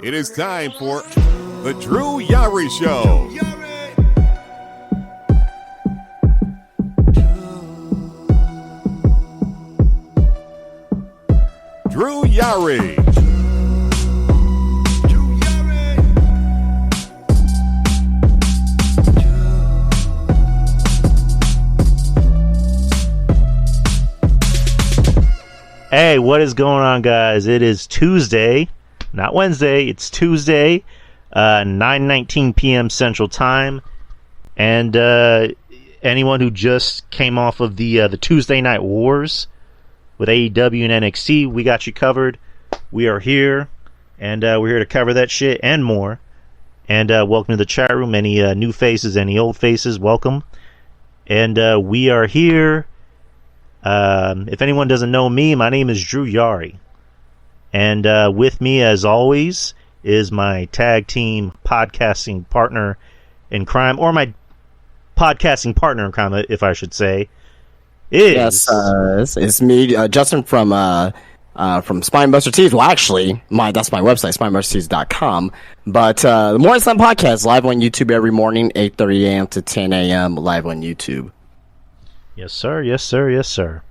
It is time for the Drew Yari Show. Drew Yari. Hey, what is going on, guys? It is Tuesday, not Wednesday. It's Tuesday, 9:19 p.m. Central Time, and anyone who just came off of the Tuesday Night Wars with AEW and NXT, we got you covered. We are here, and we're here to cover that shit and more. And welcome to the chat room. Any new faces, any old faces, welcome. And we are here. If anyone doesn't know me, my name is Drew Yari. And with me, as always, is my tag team podcasting partner in crime, or my podcasting partner in crime, if I should say, is... Yes, it's me, Justin from Spinebuster Tees. Well, actually, that's my website, spinebustertees.com. But the Morning Sun Podcast, live on YouTube every morning, 8:30 a.m. to 10 a.m., live on YouTube. Yes, sir. Yes, sir. Yes, sir.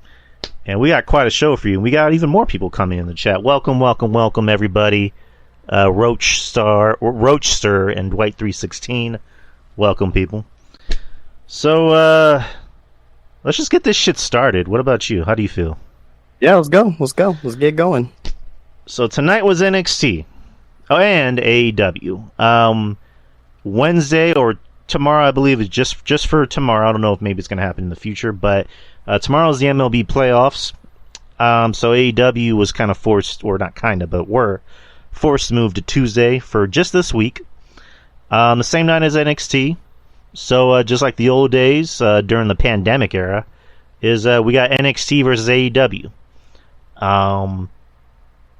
And we got quite a show for you. We got even more people coming in the chat. Welcome, welcome, welcome, everybody. Roachster, and Dwight316. Welcome, people. So, let's just get this shit started. What about you? How do you feel? Yeah, let's go. Let's get going. So tonight was NXT. Oh, and AEW. Wednesday or tomorrow, I believe, is just for tomorrow. I don't know if maybe it's going to happen in the future, but tomorrow's the MLB playoffs. So AEW was kind of forced, or not kind of, but were forced to move to Tuesday for just this week. The same night as NXT. So just like the old days during the pandemic era, is we got NXT versus AEW.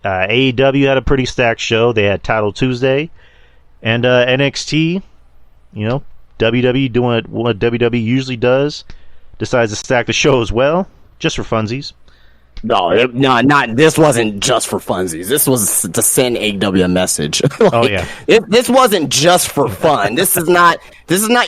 AEW had a pretty stacked show. They had Title Tuesday, and NXT, you know, WWE doing what WWE usually does, decides to stack the show as well, just for funsies. No, this wasn't just for funsies. This was to send AEW a message. Oh yeah, this wasn't just for fun. This is not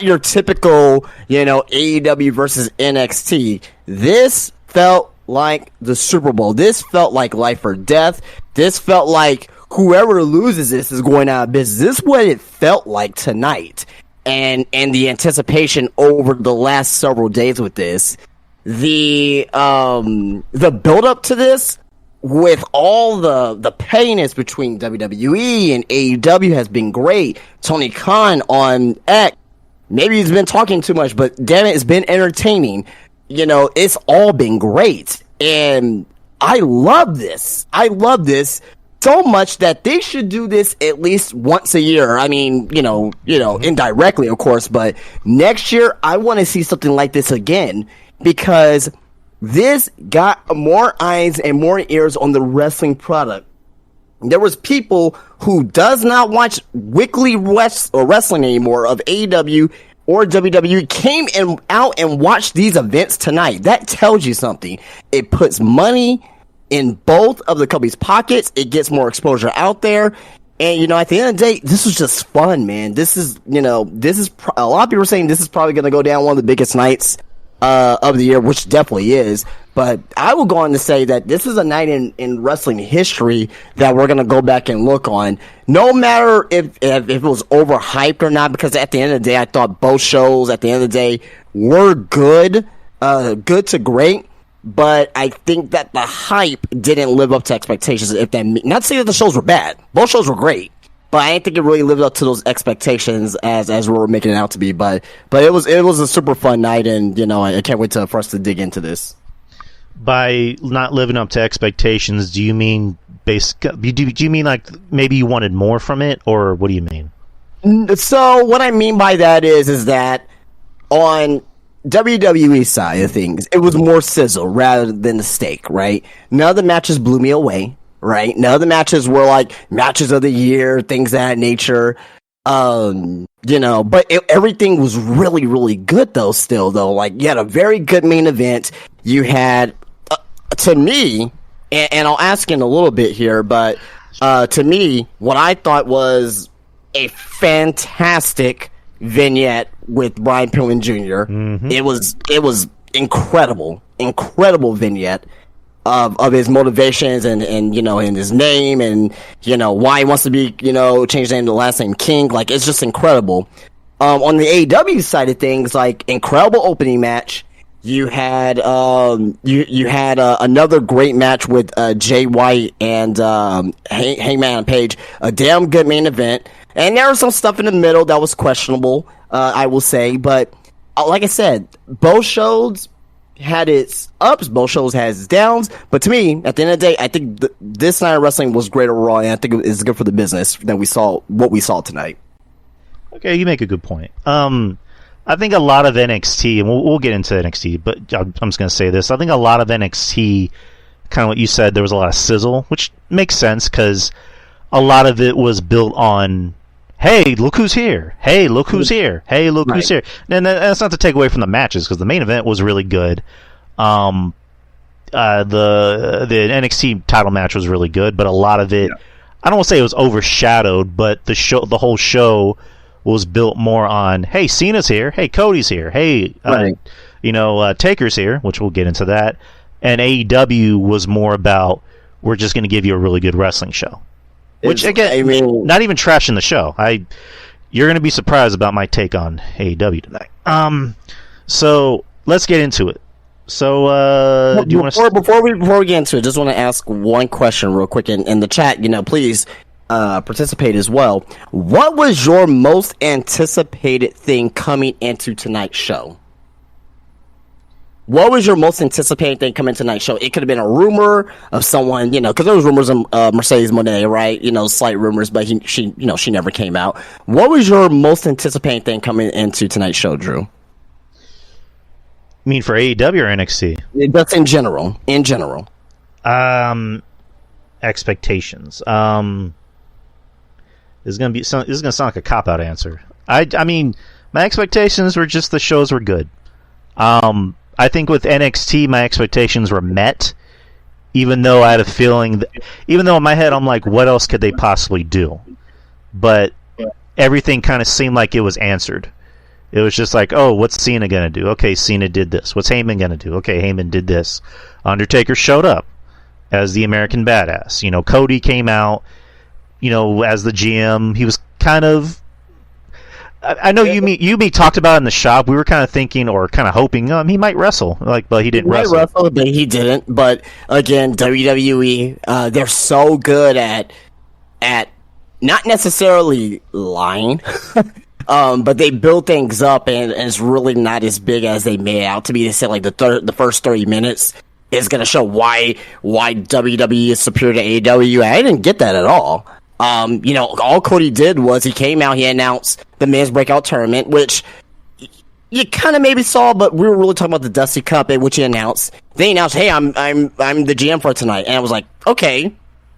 your typical, AEW versus NXT. This felt like the Super Bowl. This felt like life or death. This felt like whoever loses this is going out of business. This is what it felt like tonight. And the anticipation over the last several days with this, the build up to this, with all the pettiness between WWE and AEW has been great. Tony Khan on X, maybe he's been talking too much, but damn it, it's been entertaining. It's all been great, and I love this. So much that they should do this at least once a year. I mean, indirectly, of course, but next year I want to see something like this again, because this got more eyes and more ears on the wrestling product. There was people who does not watch weekly wrestling anymore of AEW or WWE came out and watched these events tonight. That tells you something. It puts money in both of the company's pockets. It gets more exposure out there. And, at the end of the day, this was just fun, man. This is a lot of people are saying this is probably going to go down one of the biggest nights of the year, which definitely is. But I will go on to say that this is a night in wrestling history that we're going to go back and look on. No matter if it was overhyped or not, because at the end of the day, I thought both shows at the end of the day were good to great. But I think that the hype didn't live up to expectations. Not to say that the shows were bad. Both shows were great. But I didn't think it really lived up to those expectations as we were making it out to be. But it was a super fun night, and I can't wait for us to dig into this. By not living up to expectations, do you mean do you mean like maybe you wanted more from it, or what do you mean? So what I mean by that is that on WWE side of things, it was more sizzle rather than the steak, right? None of the matches blew me away, right? None of the matches were like matches of the year, things of that nature. But everything was really, really good though, still though. Like, you had a very good main event. You had, to me, and I'll ask in a little bit here, but to me, what I thought was a fantastic vignette with Brian Pillman Jr. Mm-hmm. It was incredible vignette of his motivations and you know, and his name, and you know, why he wants to be, you know, change his name to the last name King. Like, it's just incredible. On the AEW side of things, like, incredible opening match. You had another great match with Jay White and Hangman Page. A damn good main event, and there was some stuff in the middle that was questionable, I will say. But like I said, both shows had its ups, both shows had its downs. But to me, at the end of the day, I think this night of wrestling was great overall, and I think it's good for the business that we saw what we saw tonight. Okay, you make a good point. I think a lot of NXT, and we'll get into NXT, but I'm just going to say this. I think a lot of NXT, kind of what you said, there was a lot of sizzle, which makes sense because a lot of it was built on, hey, look who's here. Hey, look who's here. Hey, look who's here. And that's not to take away from the matches, because the main event was really good. The NXT title match was really good, but a lot of it, I don't want to say it was overshadowed, but the whole show was built more on, hey, Cena's here, hey, Cody's here, hey, Taker's here, which we'll get into that. And AEW was more about, we're just going to give you a really good wrestling show. Which, again, I mean, not even trashing the show. You're going to be surprised about my take on AEW tonight. So let's get into it. So, do you want to before we get into it, just want to ask one question real quick in the chat. You know, please participate as well. What was your most anticipated thing coming into tonight's show? What was your most anticipated thing coming to tonight's show? It could have been a rumor of someone, you know, because there was rumors of Mercedes Moné, right? You know, slight rumors, but she never came out. What was your most anticipated thing coming into tonight's show, Drew? You mean for AEW or NXT? That's in general. In general. Expectations. This is gonna sound like a cop-out answer. I mean, my expectations were just the shows were good. I think with NXT, my expectations were met, even though I had a feeling that, even though in my head I'm like, what else could they possibly do? But everything kind of seemed like it was answered. It was just like, oh, what's Cena gonna do? Okay, Cena did this. What's Heyman gonna do? Okay, Heyman did this. Undertaker showed up as the American Badass. You know, Cody came out, you know, as the GM. He was kind of, I know you talked about it in the shop. We were kind of thinking or kind of hoping he might wrestle, but he didn't wrestle. But he didn't. But again, WWE, they're so good at not necessarily lying, but they build things up, and it's really not as big as they made out to be. They said like the first 30 minutes is going to show why WWE is superior to AEW. I didn't get that at all. You know, all Cody did was he came out, he announced the men's breakout tournament, which you kind of maybe saw, but we were really talking about the Dusty Cup, which he announced. They announced, "Hey, I'm the GM for tonight," and I was like, "Okay,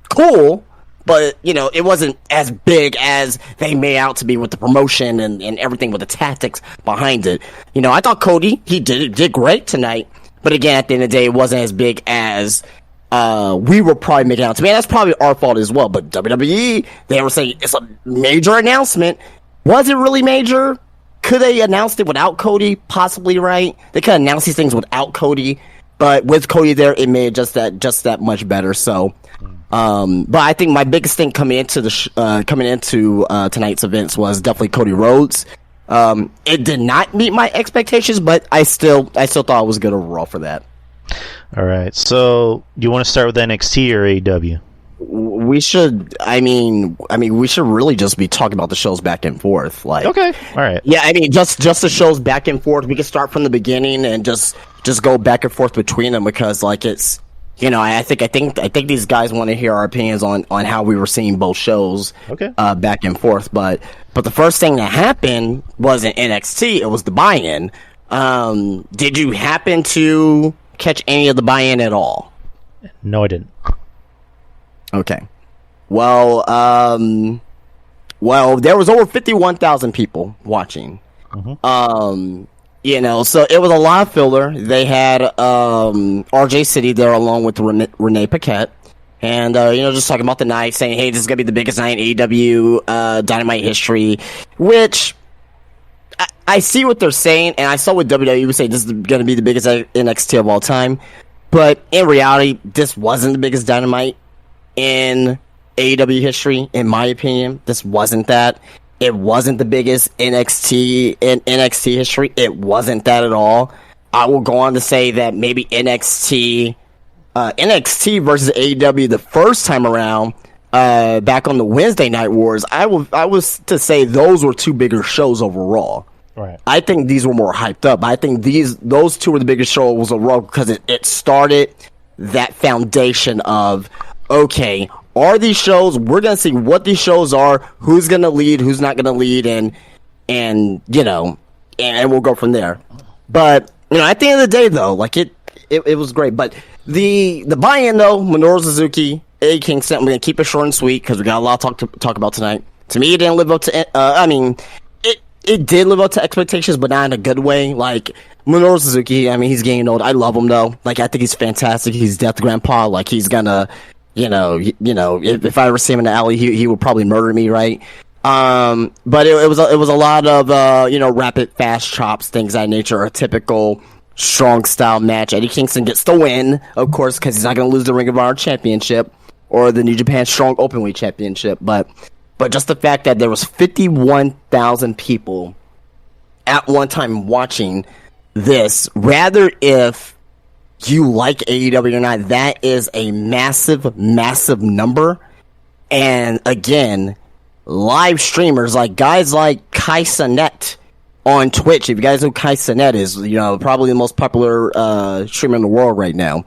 cool," but you know, it wasn't as big as they made out to be with the promotion and everything with the tactics behind it. You know, I thought Cody he did great tonight, but again, at the end of the day, it wasn't as big as we were probably making out to me, and that's probably our fault as well. But WWE, they were saying it's a major announcement. Was it really major? Could they announced it without Cody? Possibly, right? They could announce these things without Cody, but with Cody there, it made just that much better. So, but I think my biggest thing coming into tonight's events was definitely Cody Rhodes. It did not meet my expectations, but I still thought it was good overall for that. All right. So, do you want to start with NXT or AEW? We should. I mean, we should really just be talking about the shows back and forth. Like, okay, all right. Yeah, I mean, just the shows back and forth. We can start from the beginning and just go back and forth between them because, like, it's, you know, I think these guys want to hear our opinions on how we were seeing both shows. Okay. Back and forth, but the first thing that happened was in NXT. It was the buy-in. Did you happen to catch any of the buy-in at all? No, I didn't. Okay. Well, there was over 51,000 people watching. Mm-hmm. You know, so it was a lot of filler. They had RJ City there along with Renee Paquette. and just talking about the night, saying, "Hey, this is gonna be the biggest night in AEW Dynamite history," which I see what they're saying, and I saw what WWE would say. This is gonna be the biggest NXT of all time, but in reality, this wasn't the biggest Dynamite in AEW history, in my opinion. This wasn't that. It wasn't the biggest NXT in NXT history. It wasn't that at all. I will go on to say that maybe NXT versus AEW the first time around, back on the Wednesday Night Wars, I was to say those were two bigger shows overall. Right. I think these were more hyped up. I think those two were the biggest shows overall because it started that foundation of, okay, are these shows, we're going to see what these shows are, who's going to lead, who's not going to lead, and we'll go from there. But, at the end of the day, though, like, it was great. But the buy-in, though, Minoru Suzuki, Eddie Kingston, I'm going to keep it short and sweet because we got a lot to talk about tonight. To me, it didn't live up to, it did live up to expectations, but not in a good way. Like, Minoru Suzuki, he's getting old. I love him, though. Like, I think he's fantastic. He's Death Grandpa. Like, he's gonna... if I ever see him in the alley, he would probably murder me, right? But it was a lot of rapid, fast chops, things of that nature, a typical strong style match. Eddie Kingston gets the win, of course, because he's not going to lose the Ring of Honor Championship or the New Japan Strong Openweight Championship. But just the fact that there was 51,000 people at one time watching this, rather if you like AEW or not, that is a massive, massive number. And again, live streamers like guys like Kai Cenat on Twitch. If you guys know who Kai Cenat is, probably the most popular streamer in the world right now.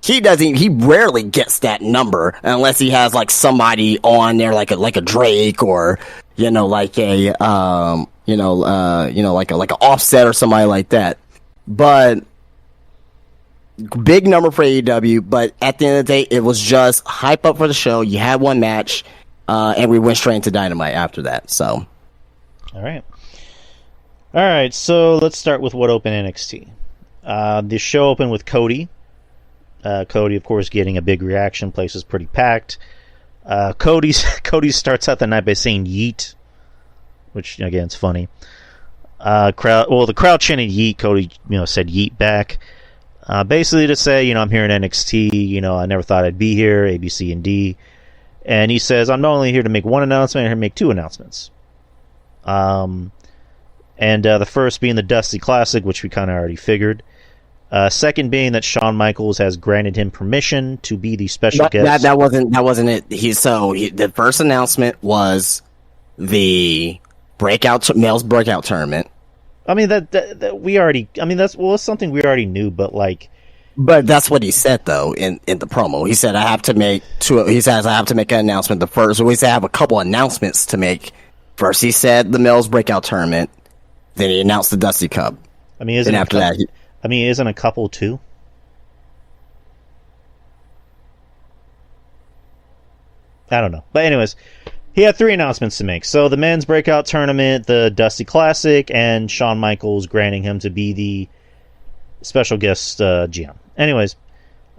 He rarely gets that number unless he has like somebody on there like a Drake or like a like a Offset or somebody like that. But big number for AEW, but at the end of the day, it was just hype up for the show. You had one match, and we went straight into Dynamite after that. So, all right. So let's start with what opened NXT. The show opened with Cody. Cody, of course, getting a big reaction. Place was pretty packed. Cody starts out the night by saying "yeet," which again, it's funny. The crowd chanted "yeet." Cody, said "yeet" back. Basically to say, I'm here in NXT, I never thought I'd be here, A, B, C, and D. And he says, I'm not only here to make one announcement, I'm here to make two announcements. And the first being the Dusty Classic, which we kind of already figured. Second being that Shawn Michaels has granted him permission to be the special guest. That wasn't it. The first announcement was the males breakout tournament. That we already. That's something we already knew, but like. But that's what he said though in the promo. He said I have to make two. He says I have to make an announcement. The first, so he said I have a couple announcements to make. First, he said the males breakout tournament. Then he announced the Dusty Cup. Isn't a couple too? I don't know, but anyways. He had three announcements to make. So the men's breakout tournament, the Dusty Classic, and Shawn Michaels granting him to be the special guest GM. Anyways,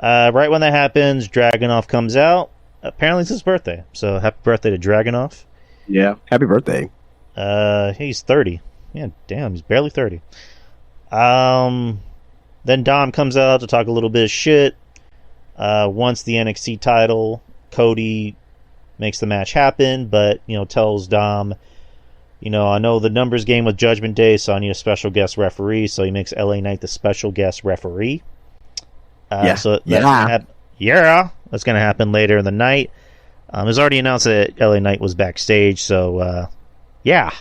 right when that happens, Dragunov comes out. Apparently it's his birthday. So happy birthday to Dragunov. Yeah, happy birthday. He's 30. Yeah, damn, he's barely 30. Then Dom comes out to talk a little bit of shit. Wants the NXT title. Cody makes the match happen, but tells Dom, I know the numbers game with Judgment Day, so I need a special guest referee. So he makes LA Knight the special guest referee. That's going to happen later in the night. It was already announced that LA Knight was backstage, so yeah.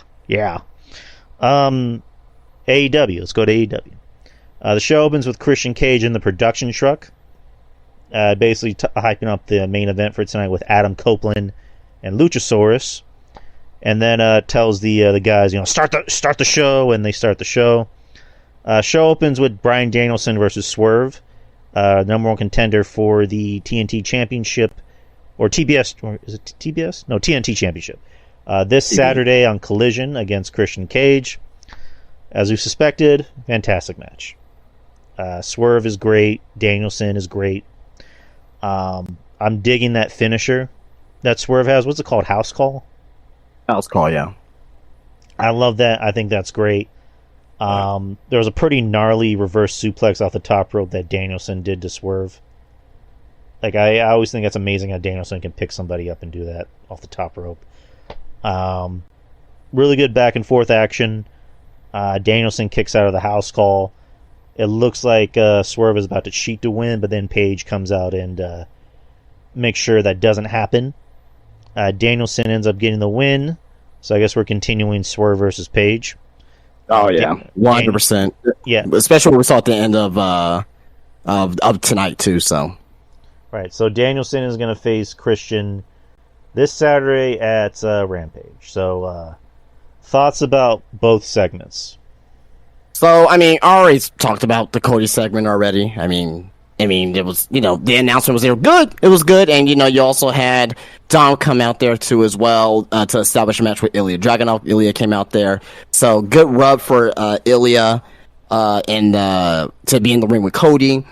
AEW, let's go to AEW. The show opens with Christian Cage in the production truck. Basically hyping up the main event for tonight with Adam Copeland and Luchasaurus, and then tells the guys, start the show, and they start the show. Show opens with Bryan Danielson versus Swerve, number one contender for the TNT Championship, or TBS, or is it TBS? No, TNT Championship. This Saturday on Collision against Christian Cage. As we suspected, fantastic match. Swerve is great. Danielson is great. I I'm digging that finisher that Swerve has. What's it called? House Call? House Call, yeah. I love that. I think that's great. There was a pretty gnarly reverse suplex off the top rope that Danielson did to Swerve. Like, I always think that's amazing how Danielson can pick somebody up and do that off the top rope. Really good back and forth action. Danielson kicks out of the house call. It looks like Swerve is about to cheat to win, but then Page comes out and makes sure that doesn't happen. Danielson ends up getting the win, so I guess we're continuing Swerve versus Page. Oh yeah, 100%. Yeah, especially what we saw at the end of tonight too. So. Right, so Danielson is going to face Christian this Saturday at Rampage. So, thoughts about both segments? So, I mean, I already talked about the Cody segment already. I mean, it was, the announcement was there. Good. It was good. And, you also had Dom come out there too as well to establish a match with Ilya Dragunov. Ilya came out there. So, good rub for Ilya and to be in the ring with Cody.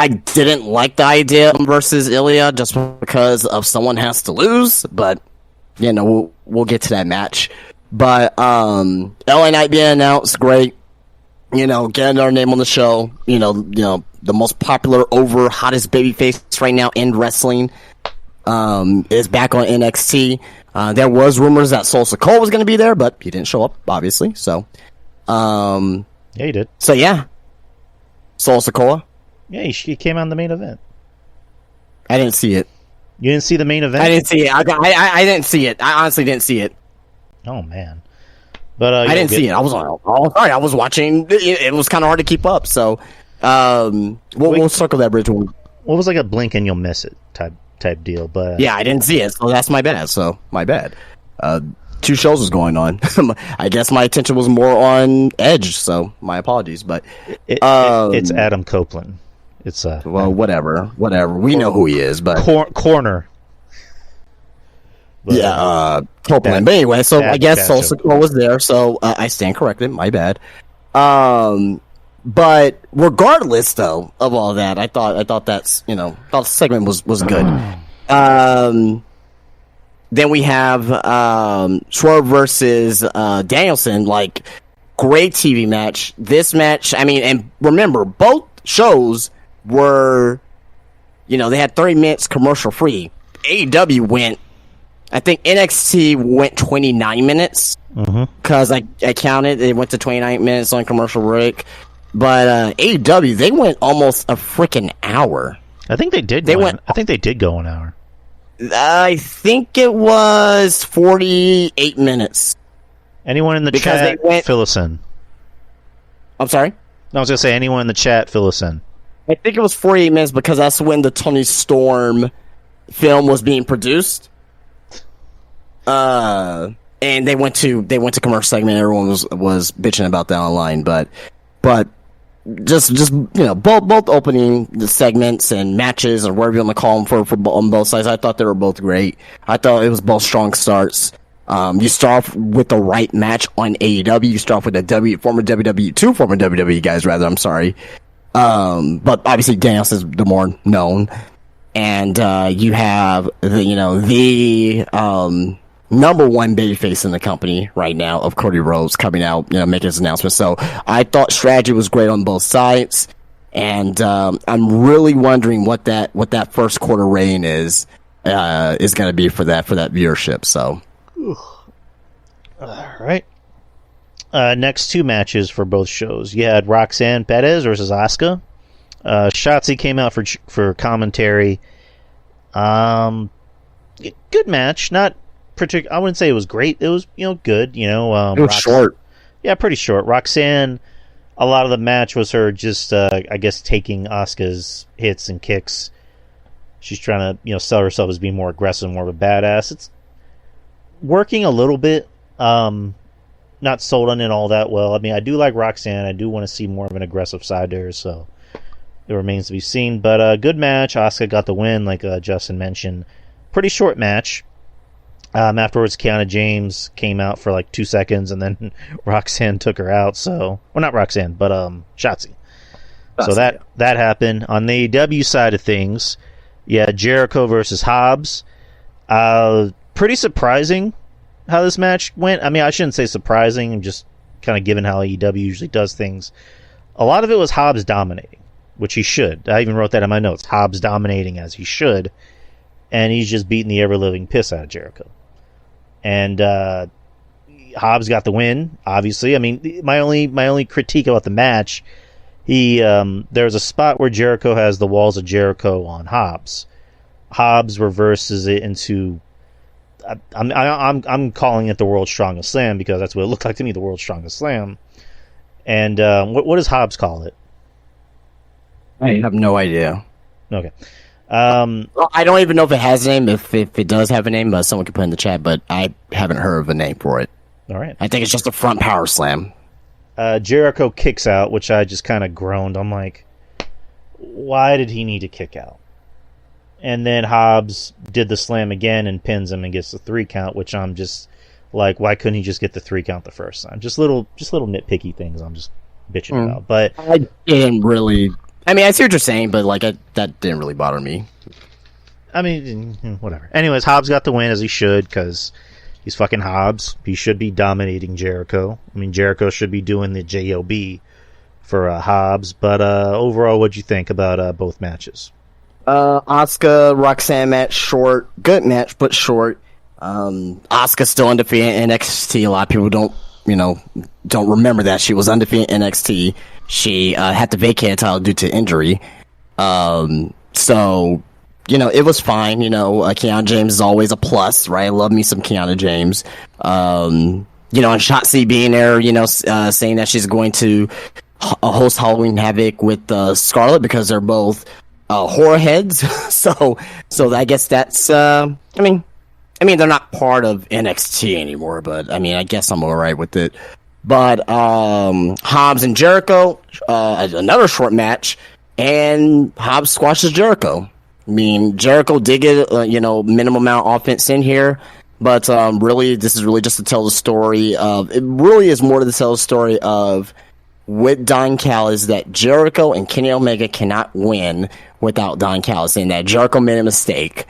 I didn't like the idea of him versus Ilya just because of someone has to lose, but we'll get to that match. But LA Knight being announced, great. Getting our name on the show. The most popular, over, hottest babyface right now in wrestling is back on NXT. There was rumors that Sol Sikoa was going to be there, but he didn't show up, obviously. So, yeah, he did. So yeah, Sol Sikoa. Yeah, he came on the main event. I didn't see it. You didn't see the main event? I didn't see it. I didn't see it. I honestly didn't see it. Oh, man. But I didn't see it. I was sorry. I was watching. It was kind of hard to keep up. So we'll circle that bridge. What was like a blink and you'll miss it type deal? But yeah, I didn't see it. So that's my bad. So my bad. 2 shows was going on. I guess my attention was more on Edge. So my apologies. But it's Adam Copeland. It's well, whatever. We know who he is, but corner. But, yeah, Copeland. But anyway, so I guess Sol Sikoa was there, so I stand corrected. My bad. But regardless, though, of all that, I thought that's thought the segment was good. Then we have Swerve versus Danielson. Like, great TV match. This match, I mean, and remember, both shows were, they had 30 minutes commercial free. AEW went, I think NXT went 29 minutes because I counted. It went to 29 minutes on commercial break. But AEW, they went almost a freaking hour. I think they did. I think they did go an hour. I think it was 48 minutes. Anyone in the chat, fill us in. I'm sorry? No, I was going to say, anyone in the chat, fill us in. I think it was 48 minutes because that's when the Tony Storm film was being produced. And they went to commercial segment. Everyone was bitching about that online, but just both opening the segments and matches or whatever you want to call them for on both sides. I thought they were both great. I thought it was both strong starts. You start off with the right match on AEW. You start off with the former WWE guys, rather. I'm sorry. But obviously Danielson's the more known. And, you have the number one babyface in the company right now of Cody Rhodes coming out, making his announcement. So I thought strategy was great on both sides. And, I'm really wondering what that first quarter reign is going to be for that viewership. So. All right. Next 2 matches for both shows. You had Roxanne Perez versus Asuka. Shotzi came out for commentary. Good match. Not particular. I wouldn't say it was great. It was good. It was short. Yeah, pretty short. Roxanne. A lot of the match was her just, I guess, taking Asuka's hits and kicks. She's trying to sell herself as being more aggressive, more of a badass. It's working a little bit. Not sold on it all that well. I mean, I do like Roxanne. I do want to see more of an aggressive side to her, so it remains to be seen. But good match. Asuka got the win, like Justin mentioned. Pretty short match. Afterwards, Kiana James came out for like 2 seconds, and then Roxanne took her out. So, well, not Roxanne, but Shotzi. So that happened. On the AEW side of things, Jericho versus Hobbs. Pretty surprising how this match went. I mean, I shouldn't say surprising. I'm just kind of given how AEW usually does things. A lot of it was Hobbs dominating, which he should. I even wrote that in my notes. Hobbs dominating as he should. And he's just beating the ever-living piss out of Jericho. And Hobbs got the win, obviously. I mean, my only critique about the match, there's a spot where Jericho has the walls of Jericho on Hobbs. Hobbs reverses it into, I'm calling it the World's Strongest Slam because that's what it looked like to me, the World's Strongest Slam. And what does Hobbs call it? I have no idea. Okay. I don't even know if it has a name. If it does have a name, someone can put it in the chat. But I haven't heard of a name for it. All right. I think it's just a front power slam. Jericho kicks out, which I just kind of groaned. I'm like, why did he need to kick out? And then Hobbs did the slam again and pins him and gets the 3 count, which I'm just like, why couldn't he just get the 3 count the first time? Just little nitpicky things I'm just bitching about. But I didn't really. I mean, I see what you're saying, but like that didn't really bother me. I mean, whatever. Anyways, Hobbs got the win as he should because he's fucking Hobbs. He should be dominating Jericho. I mean, Jericho should be doing the JOB for Hobbs. But overall, what'd you think about both matches? Asuka Roxanne match, short, good match, but short. Asuka still undefeated in NXT. A lot of people don't remember that she was undefeated in NXT. She had to vacate a title due to injury. So, it was fine. Kiana James is always a plus, right? I love me some Kiana James. And Shotzi being there, saying that she's going to host Halloween Havoc with Scarlett because they're both horror heads. so I guess that's, I mean, they're not part of NXT anymore, but I mean, I guess I'm alright with it. But Hobbs and Jericho, another short match, and Hobbs squashes Jericho. I mean, Jericho did get minimum amount of offense in here, but really, this is really just to tell the story of. It really is more to tell the story of with Don Callis that Jericho and Kenny Omega cannot win without Don Callis, and that Jericho made a mistake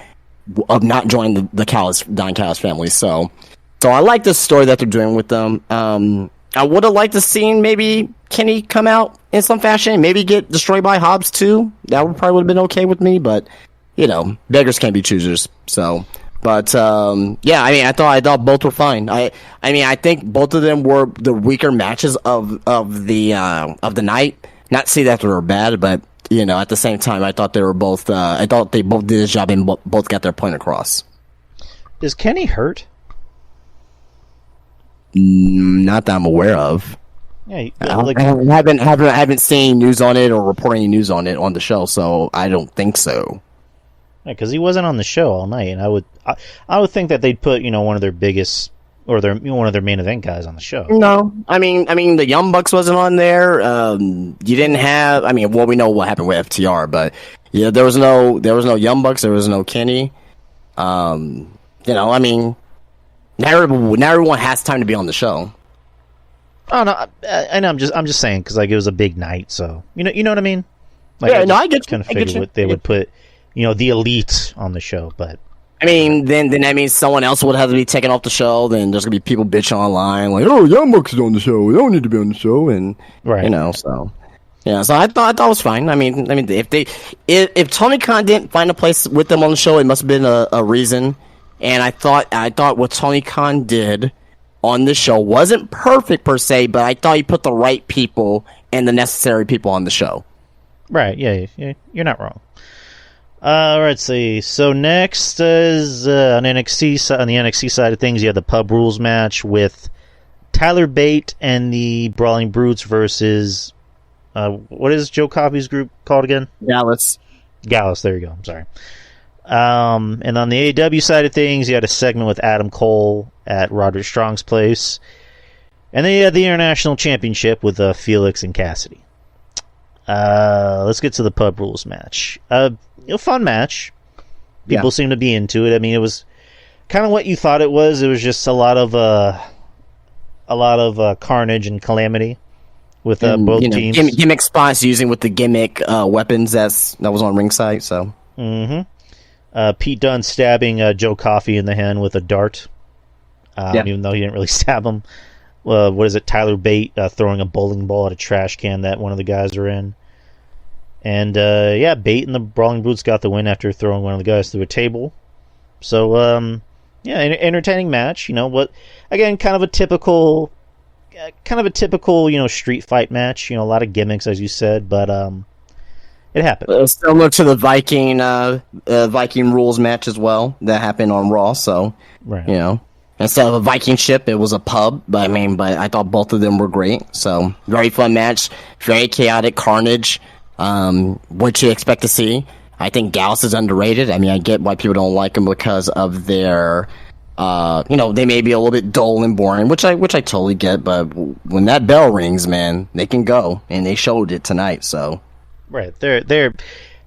of not joining the Don Callis family. So I like this story that they're doing with them. I would have liked to seen maybe Kenny come out in some fashion, maybe get destroyed by Hobbs too. That probably would have been okay with me, but beggars can't be choosers. So, but I mean, I thought both were fine. I mean, I think both of them were the weaker matches of the night. Not to say that they were bad, but at the same time, I thought they were both. I thought they both did a job and both got their point across. Is Kenny hurt? Not that I'm aware of. Yeah, I haven't seen news on it or reporting news on it on the show, so I don't think so. Yeah, because he wasn't on the show all night, and I would think that they'd put one of their biggest or one of their main event guys on the show. No, I mean the Young Bucks wasn't on there. You didn't have. I mean, well, we know what happened with FTR, but yeah, there was no Young Bucks, there was no Kenny. I mean. Now everyone has time to be on the show. Oh no, I know. I'm just saying because it was a big night, so you know what I mean. I get kind of figured they would put the elite on the show, but I mean then that means someone else would have to be taken off the show. Then there's gonna be people bitching online like, oh, Young Bucks is on the show. They don't need to be on the show, and right, so. Yeah, so I thought it was fine. I mean, if Tony Khan didn't find a place with them on the show, it must have been a reason. And I thought what Tony Khan did on this show wasn't perfect per se, but I thought he put the right people and the necessary people on the show. Right? Yeah, you're not wrong. Let's see. So next is on the NXT side of things, you have the Pub Rules match with Tyler Bate and the Brawling Brutes versus what is Joe Coffey's group called again? Gallus. There you go. I'm sorry. And on the AEW side of things, you had a segment with Adam Cole at Roderick Strong's place. And then you had the International Championship with Felix and Cassidy. Let's get to the Pub Rules match. A fun match. People seem to be into it. I mean, it was kind of what you thought it was. It was just a lot of carnage and calamity. with And, both you know, teams. gimmick spots using with the gimmick weapons that was on ringside. So Pete Dunne stabbing Joe Coffey in the hand with a dart, even though he didn't really stab him. What is it? Tyler Bate throwing a bowling ball at a trash can that one of the guys are in. And Bate and the Brawling Brutes got the win after throwing one of the guys through a table. So entertaining match. You know what? Again, kind of a typical street fight match. You know, a lot of gimmicks, as you said, but it happened. Similar to the Viking rules match as well that happened on Raw. So right. You know, instead of a Viking ship, it was a pub. But I thought both of them were great. So very fun match, very chaotic carnage. What you expect to see. I think Gallus is underrated. I mean, I get why people don't like him because of their, they may be a little bit dull and boring, which I totally get. But when that bell rings, man, they can go, and they showed it tonight. So, right, they're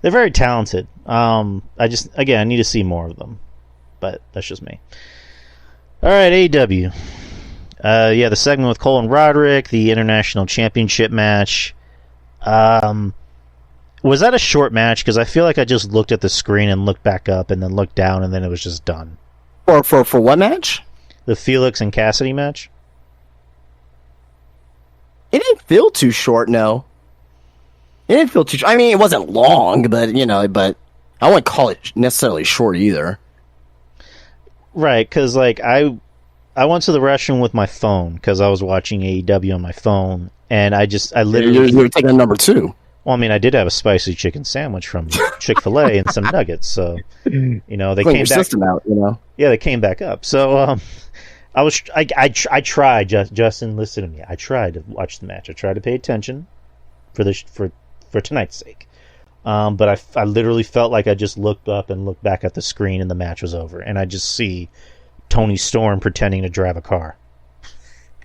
very talented. I need to see more of them, but that's just me. All right, AEW. The segment with Cole and Roderick, the International Championship match. Was that a short match? Because I feel like I just looked at the screen and looked back up and then looked down and then it was just done. For what match? The Felix and Cassidy match. It didn't feel too short, no. It didn't feel too short. I mean, it wasn't long, but I wouldn't call it necessarily short either. Right, because I went to the restroom with my phone because I was watching AEW on my phone, and I literally... You were taking number 2. Well, I mean, I did have a spicy chicken sandwich from Chick-fil-A and some nuggets, so they came back. System out, Yeah, they came back up. So I tried. Justin, listen to me. I tried to watch the match. I tried to pay attention for tonight's sake. But I literally felt like I just looked up and looked back at the screen and the match was over, and I just see Tony Storm pretending to drive a car.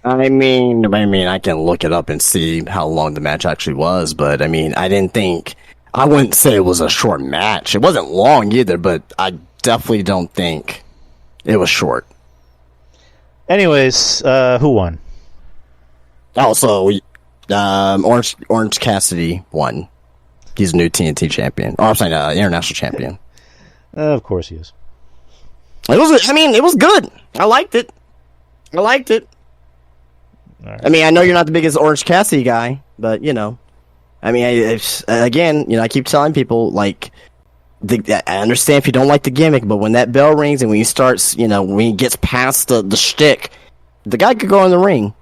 I mean, I can look it up and see how long the match actually was, but I wouldn't say it was a short match. It wasn't long either, but I definitely don't think it was short. Anyways, who won? Also, Orange Cassidy won. He's a new TNT champion. Oh, I'm saying international champion. Of course he is. It was good. I liked it. Right. I mean, I know you're not the biggest Orange Cassidy guy, but I keep telling people I understand if you don't like the gimmick, but when that bell rings and when he starts, when he gets past the shtick, the guy could go in the ring.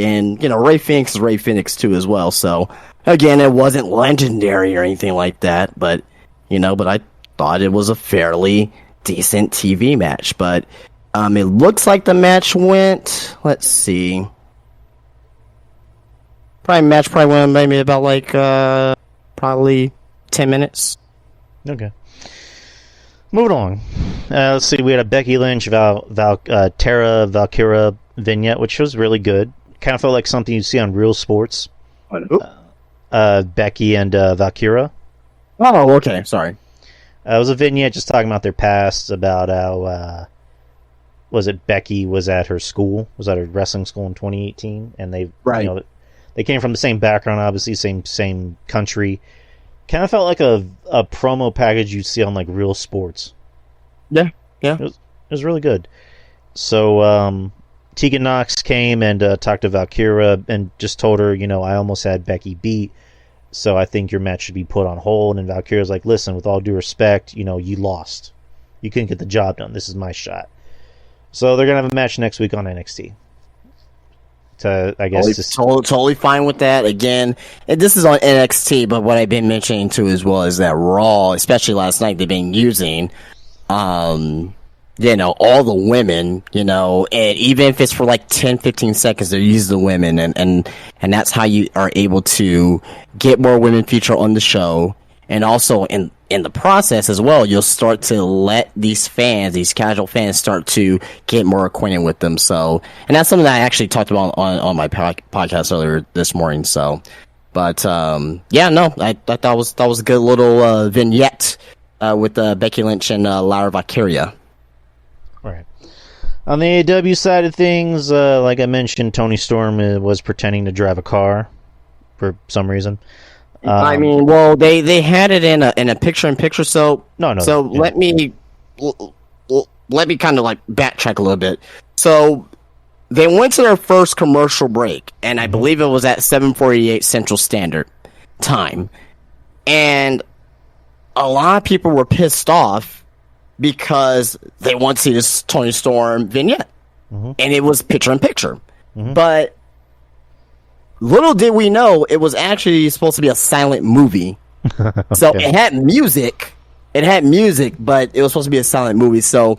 And Ray Phoenix is Ray Phoenix too as well. So again, it wasn't legendary or anything like that, but I thought it was a fairly decent TV match, but. It looks like the match went. Let's see. Probably went maybe about probably 10 minutes. Okay. Moving on. Let's see. We had a Becky Lynch, Tara Valkyra vignette, which was really good. Kind of felt like something you'd see on Real Sports. Becky and Valkyra. Oh, okay. Sorry. It was a vignette just talking about their past, about how. Becky was at her school, was at her wrestling school in 2018, and they came from the same background, obviously, same country. Kind of felt like a promo package you'd see on Real Sports. Yeah. It was really good. So Tegan Nox came and talked to Valkyra and just told her, I almost had Becky beat, so I think your match should be put on hold. And Valkyra's like, listen, with all due respect, you lost. You couldn't get the job done. This is my shot. So they're gonna have a match next week on NXT. Totally fine with that. Again, this is on NXT, but what I've been mentioning too as well is that Raw, especially last night, they've been using, all the women, and even if it's for 10, 15 seconds, they're using the women, and that's how you are able to get more women featured on the show, and also in the process as well, you'll start to let these casual fans start to get more acquainted with them. So, and that's something that I actually talked about on my podcast earlier this morning. So, but, I thought that was a good little, vignette, with, Becky Lynch and, Lara Valkyria. Right. On the AEW side of things, like I mentioned, Tony Storm was pretending to drive a car for some reason. I mean, well, they had it in a picture-in-picture. So No. So Yeah. let me kind of like backtrack a little bit. So they went to their first commercial break, and I believe it was at 7:48 Central Standard Time, and a lot of people were pissed off because they want to see this Tony Storm vignette, and it was picture-in-picture. But little did we know it was actually supposed to be a silent movie. So it had music. It had music, but it was supposed to be a silent movie. So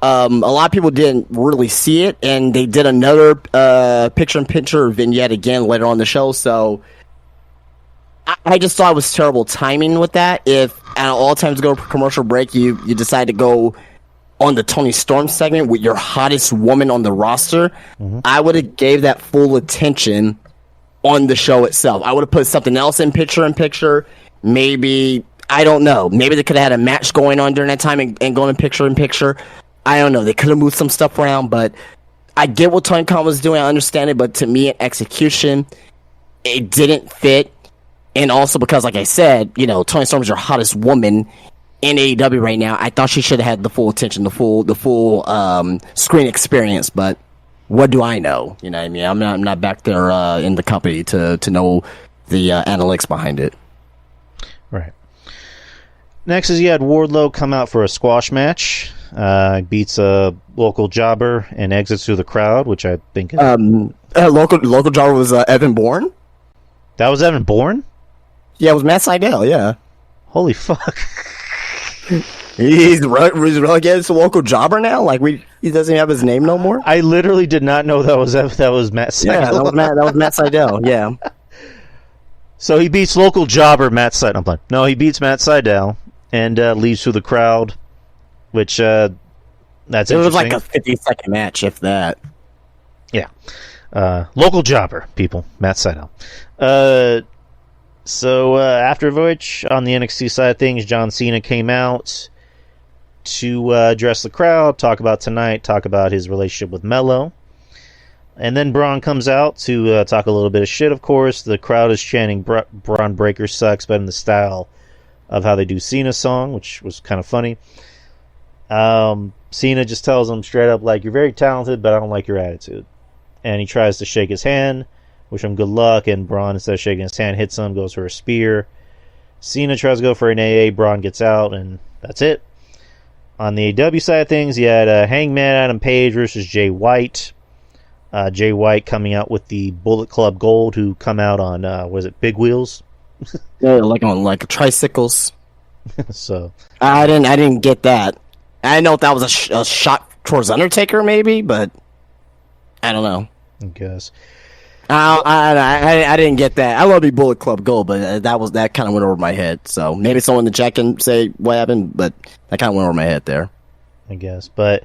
a lot of people didn't really see it, and they did another picture-in-picture vignette again later on in the show. So I just thought it was terrible timing with that. If at all times go commercial break, you decide to go on the Tony Storm segment with your hottest woman on the roster, I would have gave that full attention on the show itself. I would have put something else in picture-in-picture. Maybe, I don't know. Maybe they could have had a match going on during that time and going in picture-in-picture. I don't know. They could have moved some stuff around, but I get what Tony Khan was doing. I understand it, but to me, in execution, it didn't fit. And also because, like I said, Tony Storm is your hottest woman in AEW right now. I thought she should have had the full attention, the full screen experience. But what do I know? You know what I mean? I'm not back there in the company to know the analytics behind it. Right. Next is you had Wardlow come out for a squash match. Beats a local jobber and exits through the crowd, which I think is... local jobber was Evan Bourne. That was Evan Bourne? Yeah, it was Matt Sydal, yeah. Holy fuck. He's relegated to local jobber now? Like, he doesn't have his name no more? I literally did not know that was Matt Sydal. Yeah, that was Matt Sydal, yeah. So he beats local jobber Matt Sydal. I'm playing. No, he beats Matt Sydal and leaves through the crowd, which, that's interesting. It was like a 50-second match, if that. Yeah. Local jobber, people. Matt Sydal. So after which, on the NXT side of things, John Cena came out to address the crowd, talk about tonight, talk about his relationship with Mello. And then Braun comes out to talk a little bit of shit, of course. The crowd is chanting Braun Breaker sucks, but in the style of how they do Cena's song, which was kind of funny. Cena just tells him straight up, like, you're very talented, but I don't like your attitude. And he tries to shake his hand, wish him good luck, and Braun, instead of shaking his hand, hits him, goes for a spear. Cena tries to go for an AA, Braun gets out, and that's it. On the AEW side of things, you had Hangman Adam Page versus Jay White. Jay White coming out with the Bullet Club Gold, who come out on, was it Big Wheels? Yeah, like on tricycles. So I didn't get that. I know if that was a shot towards Undertaker, maybe, but I don't know. I guess. I didn't get that. I love the Bullet Club Gold, but that kind of went over my head. So maybe someone in the chat can say what happened, but that kind of went over my head there. I guess. But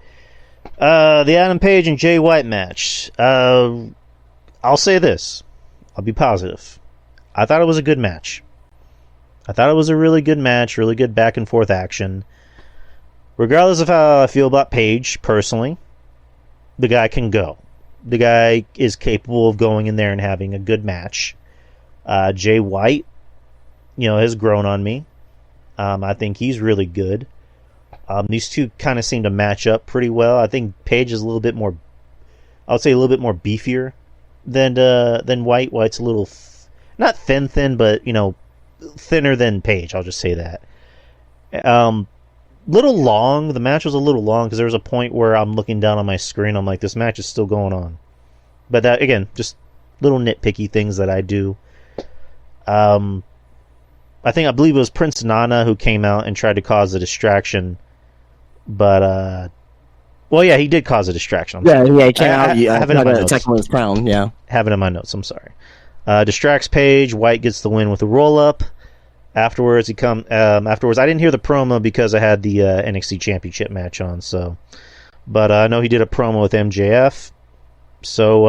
the Adam Page and Jay White match. I'll say this. I'll be positive. I thought it was a good match. I thought it was a really good match, really good back and forth action. Regardless of how I feel about Page, personally, the guy can go. The guy is capable of going in there and having a good match. Jay White, has grown on me. I think he's really good. These two kind of seem to match up pretty well. I think Page is a little bit more, I would say a little bit more beefier than White. White's a little, not thin, but, thinner than Page. I'll just say that. Little long. The match was a little long because there was a point where I'm looking down on my screen. I'm like, this match is still going on. But that, again, just little nitpicky things that I do. I believe it was Prince Nana who came out and tried to cause a distraction. But, he did cause a distraction. Yeah, he came out. I have it in my notes. Attack on his crown, yeah. Have it in my notes, I'm sorry. Distracts Page. White gets the win with a roll-up. Afterwards, I didn't hear the promo because I had the NXT Championship match on. So, but I know he did a promo with MJF. So,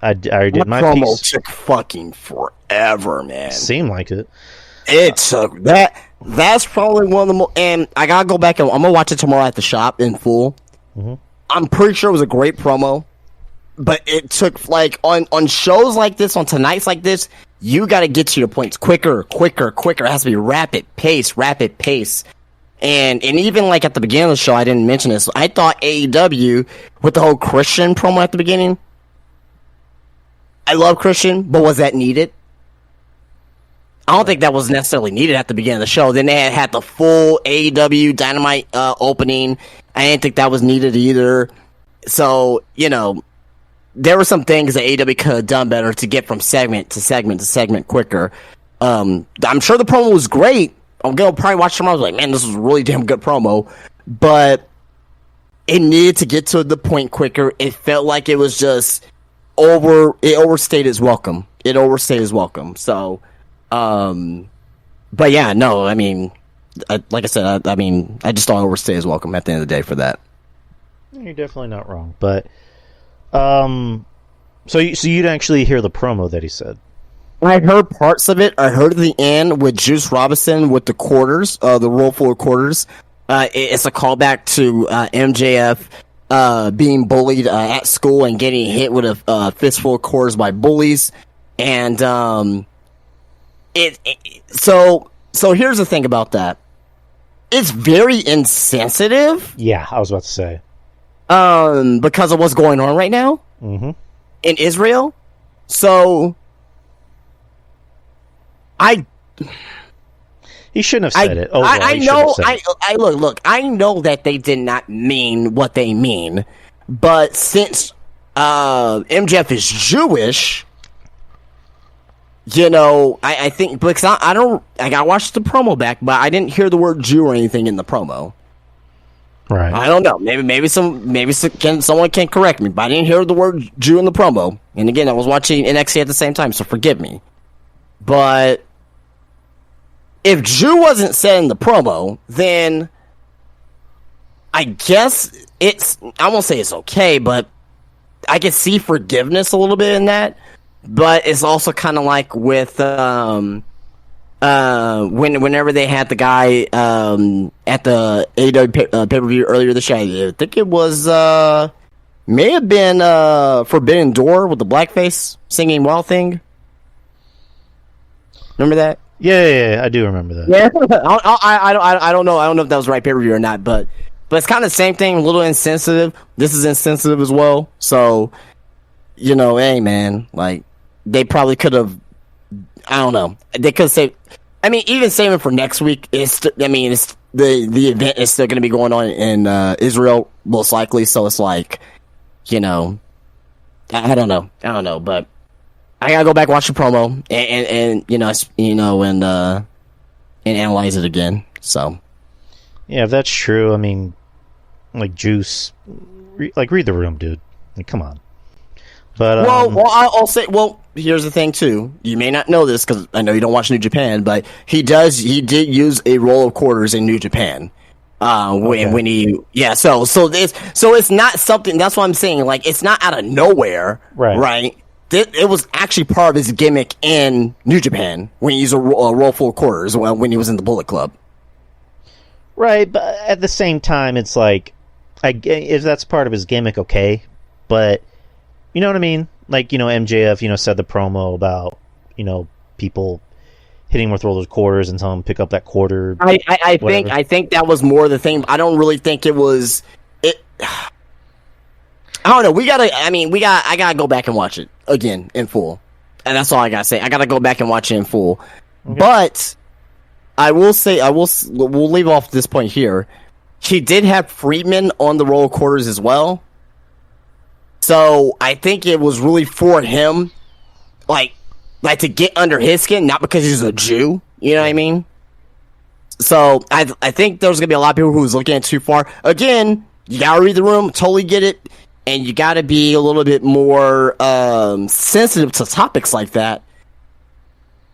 I did my promo piece. Took fucking forever, man. Seemed like it. It took that. That's probably one of the most. And I gotta go back and I'm gonna watch it tomorrow at the shop in full. I'm pretty sure it was a great promo, but it took like on shows like this, on tonight's like this, you got to get to your points quicker. It has to be rapid pace. And even like at the beginning of the show, I didn't mention this. I thought AEW with the whole Christian promo at the beginning. I love Christian, but was that needed? I don't think that was necessarily needed at the beginning of the show. Then they had the full AEW Dynamite opening. I didn't think that was needed either. So, there were some things that AEW could have done better to get from segment to segment quicker. I'm sure the promo was great. I'm going to probably watch tomorrow. I was like, man, this was a really damn good promo. But it needed to get to the point quicker. It felt like it was just it overstayed its welcome. So, but yeah, no, I mean, like I said, I just don't overstay his welcome at the end of the day for that. You're definitely not wrong, but so you didn't actually hear the promo that he said? I heard parts of it. I heard the end with Juice Robinson with the quarters, the roll full of quarters. It's a callback to MJF being bullied at school and getting hit with a fistful of quarters by bullies, and so here's the thing about that. It's very insensitive. Yeah, I was about to say. Because of what's going on right now in Israel. So he shouldn't have said it. I know. Look. I know that they did not mean what they mean, but since MJF is Jewish, I think because I gotta watch the promo back, but I didn't hear the word Jew or anything in the promo. Right. I don't know. Maybe someone can correct me, but I didn't hear the word Jew in the promo. And again, I was watching NXT at the same time, so forgive me. But if Jew wasn't said in the promo, then I guess I won't say it's okay, but I can see forgiveness a little bit in that. But it's also kind of like with whenever they had the guy at the AEW pay-per-view earlier this year, I think it was may have been Forbidden Door with the blackface singing Wild Thing. Remember that? Yeah, I do remember that. Yeah, I don't know. I don't know if that was the right pay-per-view or not, but it's kind of the same thing. A little insensitive. This is insensitive as well. So, hey man, like they probably could have. I don't know. They could say. I mean, even saving for next week. The event is still going to be going on in Israel most likely. So it's like, I don't know, but I gotta go back and watch the promo and analyze it again. So yeah, if that's true, I mean, like Juice, read the room, dude. Like, come on. But I'll say. Well, here's the thing too. You may not know this because I know you don't watch New Japan, but he did use a roll of quarters in New Japan. When he so it's not something. That's what I'm saying. Like it's not out of nowhere, right? It was actually part of his gimmick in New Japan when he used a roll full of quarters when he was in the Bullet Club. Right, but at the same time, it's like, if that's part of his gimmick, okay, but you know what I mean? Like, MJF, said the promo about, people hitting him with rollers quarters and telling him to pick up that quarter. I think that was more the thing. I don't really think it was it. I don't know. I gotta go back and watch it again in full, and that's all I gotta say. I gotta go back and watch it in full. Okay. But I will say, we'll leave off this point here. He did have Friedman on the roll quarters as well. So I think it was really for him, like to get under his skin, not because he's a Jew. You know what I mean? So I think there's gonna be a lot of people who's looking at it too far. Again, you gotta read the room, totally get it, and you gotta be a little bit more sensitive to topics like that.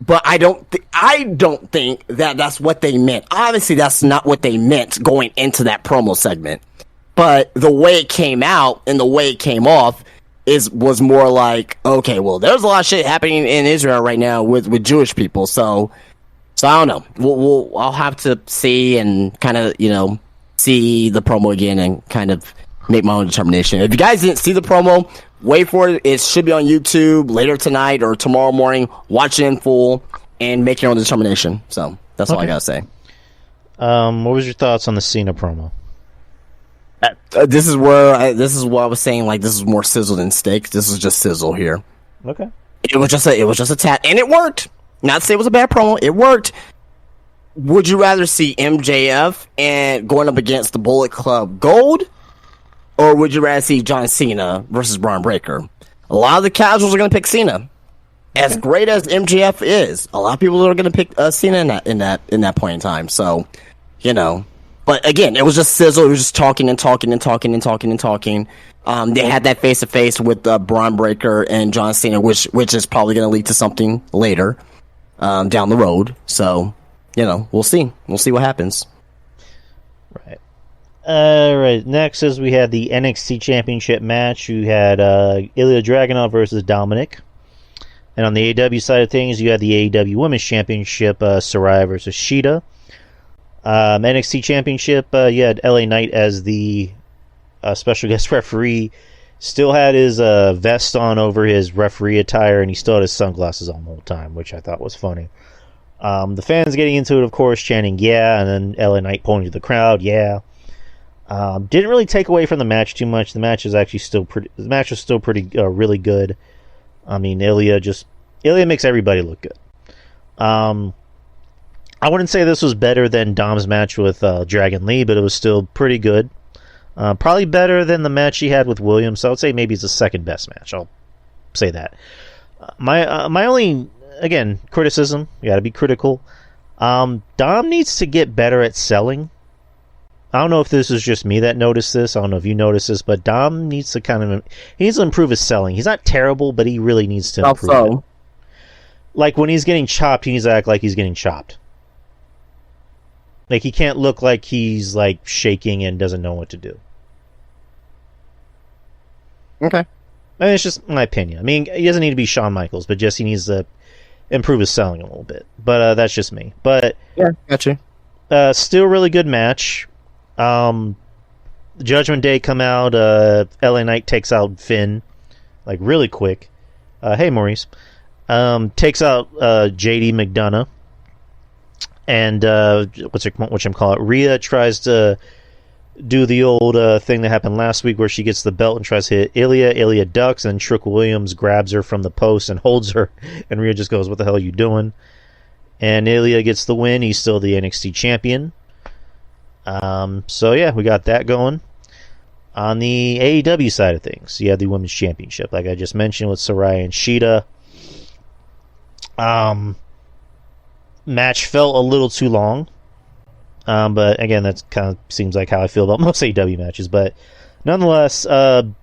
But I don't think that that's what they meant. Obviously, that's not what they meant going into that promo segment. But the way it came out and the way it came off was more like, okay, well, there's a lot of shit happening in Israel right now with Jewish people. So I don't know. I'll have to see and kind of see the promo again and kind of make my own determination. If you guys didn't see the promo, wait for it. It should be on YouTube later tonight or tomorrow morning. Watch it in full and make your own determination. So that's all I gotta say. What was your thoughts on the Cena promo? This is what I was saying. Like, this is more sizzle than steak. This is just sizzle here. Okay. It was just a tat, and it worked. Not to say it was a bad promo. It worked. Would you rather see MJF and going up against the Bullet Club Gold, or would you rather see John Cena versus Braun Breaker? A lot of the casuals are going to pick Cena. As great as MJF is, a lot of people are going to pick Cena in that point in time. So, you know. But again, it was just sizzle. It was just talking and talking and talking and talking and talking. They had that face to face with Braun Breaker and John Cena, which is probably going to lead to something later down the road. So, you know, we'll see. We'll see what happens. Right. All right. Next is we had the NXT Championship match. You had Ilya Dragunov versus Dominic. And on the AEW side of things, you had the AEW Women's Championship, Saraya versus Shida. NXT Championship, you had LA Knight as the special guest referee. Still had his vest on over his referee attire, and he still had his sunglasses on the whole time, which I thought was funny. The fans getting into it, of course, chanting "yeah," and then LA Knight pointing to the crowd, "yeah." Didn't really take away from the match too much. The match is actually still pretty. The match was still pretty, really good. I mean, Ilya makes everybody look good. I wouldn't say this was better than Dom's match with Dragon Lee, but it was still pretty good. Probably better than the match he had with Williams, so I would say maybe it's the second best match. I'll say that. My only, again, criticism, you gotta be critical. Dom needs to get better at selling. I don't know if this is just me that noticed this. I don't know if you noticed this, but Dom needs to he needs to improve his selling. He's not terrible, but he really needs to improve it. Like, when he's getting chopped, he needs to act like he's getting chopped. Like, he can't look like he's, like, shaking and doesn't know what to do. Okay. I mean, it's just my opinion. I mean, he doesn't need to be Shawn Michaels, but just he needs to improve his selling a little bit. But that's just me. But yeah, gotcha. Still really good match. Judgment Day come out. LA Knight takes out Finn, like, really quick. Hey, Maurice. Takes out JD McDonough. And whatchamacallit, Rhea tries to do the old thing that happened last week where she gets the belt and tries to hit Ilya. Ilya ducks, and Trick Williams grabs her from the post and holds her. And Rhea just goes, "What the hell are you doing?" And Ilya gets the win. He's still the NXT champion. So yeah, we got that going. On the AEW side of things, you have the Women's Championship, like I just mentioned, with Saraya and Shida. Match felt a little too long, but again, that kind of seems like how I feel about most AEW matches. But nonetheless, not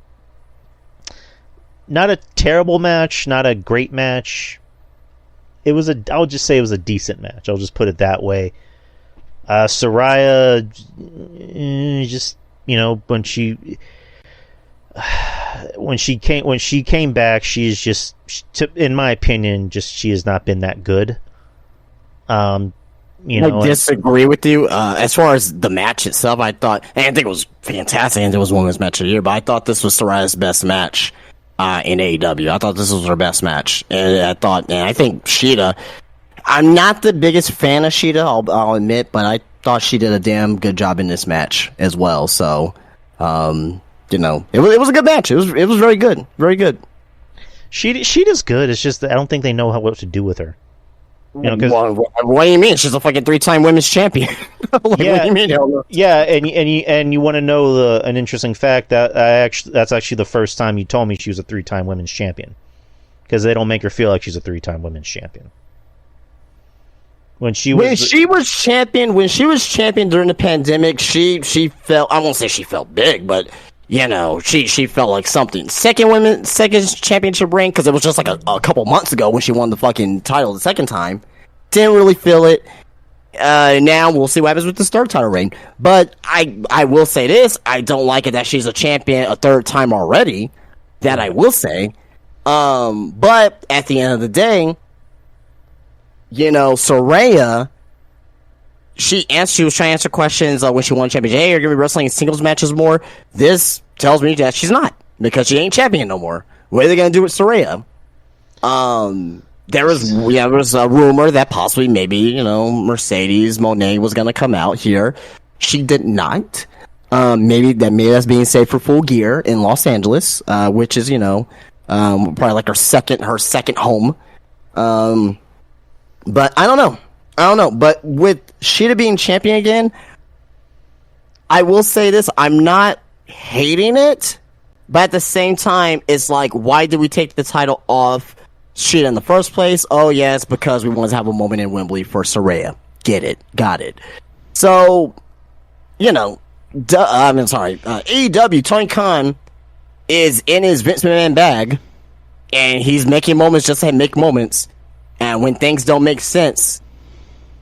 a terrible match, not a great match. I would just say it was a decent match. I'll just put it that way. Saraya, just, you know, when she came back, she's just, in my opinion, she has not been that good. You know, I disagree with you. As far as the match itself, I think it was fantastic, and it was women's match of the year. But I thought this was Saraya's best match in AEW. I thought this was her best match, and I think Shida. I'm not the biggest fan of Shida, I'll admit, but I thought she did a damn good job in this match as well. So, you know, it was a good match. It was very good, very good. Shida's good. It's just that I don't think they know what to do with her. You know, what do you mean? She's a fucking 3-time women's champion. Yeah, what do you mean? Yeah, and you want to know an interesting fact that's actually the first time you told me she was a 3-time women's champion, because they don't make her feel like she's a 3-time women's champion. When she was champion during the pandemic, she felt, I won't say she felt big, but you know, she felt like something. Second championship reign, because it was just like a couple months ago when she won the fucking title the second time. Didn't really feel it. Now we'll see what happens with this third title reign. But I will say this: I don't like it that she's a champion a third time already. That I will say. But at the end of the day, you know, Saraya, she was trying to answer questions when she won championship. Hey, you're gonna be wrestling in singles matches more. This tells me that she's not, because she ain't champion no more. What are they gonna do with Saraya? There was a rumor that possibly maybe Mercedes Moné was gonna come out here. She did not. Maybe that's being saved for Full Gear in Los Angeles, which is probably like her second home. But I don't know. But with Shida being champion again, I will say this: I'm not hating it, but at the same time, it's like, why did we take the title off Shida in the first place? Oh yeah, it's because we wanted to have a moment in Wembley for Saraya. Get it, got it. So, AEW, Tony Khan is in his Vince McMahon bag, and he's making moments just to make moments. And when things don't make sense,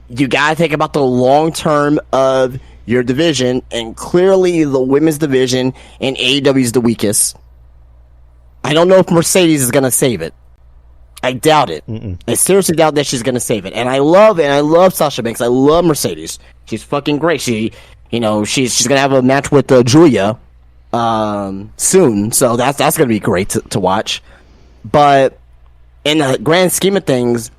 you gotta think about the long term of your division, and clearly the women's division in AEW is the weakest. I don't know if Mercedes is gonna save it. I doubt it. I seriously doubt that she's gonna save it. And I love Sasha Banks. I love Mercedes. She's fucking great. She's gonna have a match with Julia soon, so that's gonna be great to watch. But in the grand scheme of things,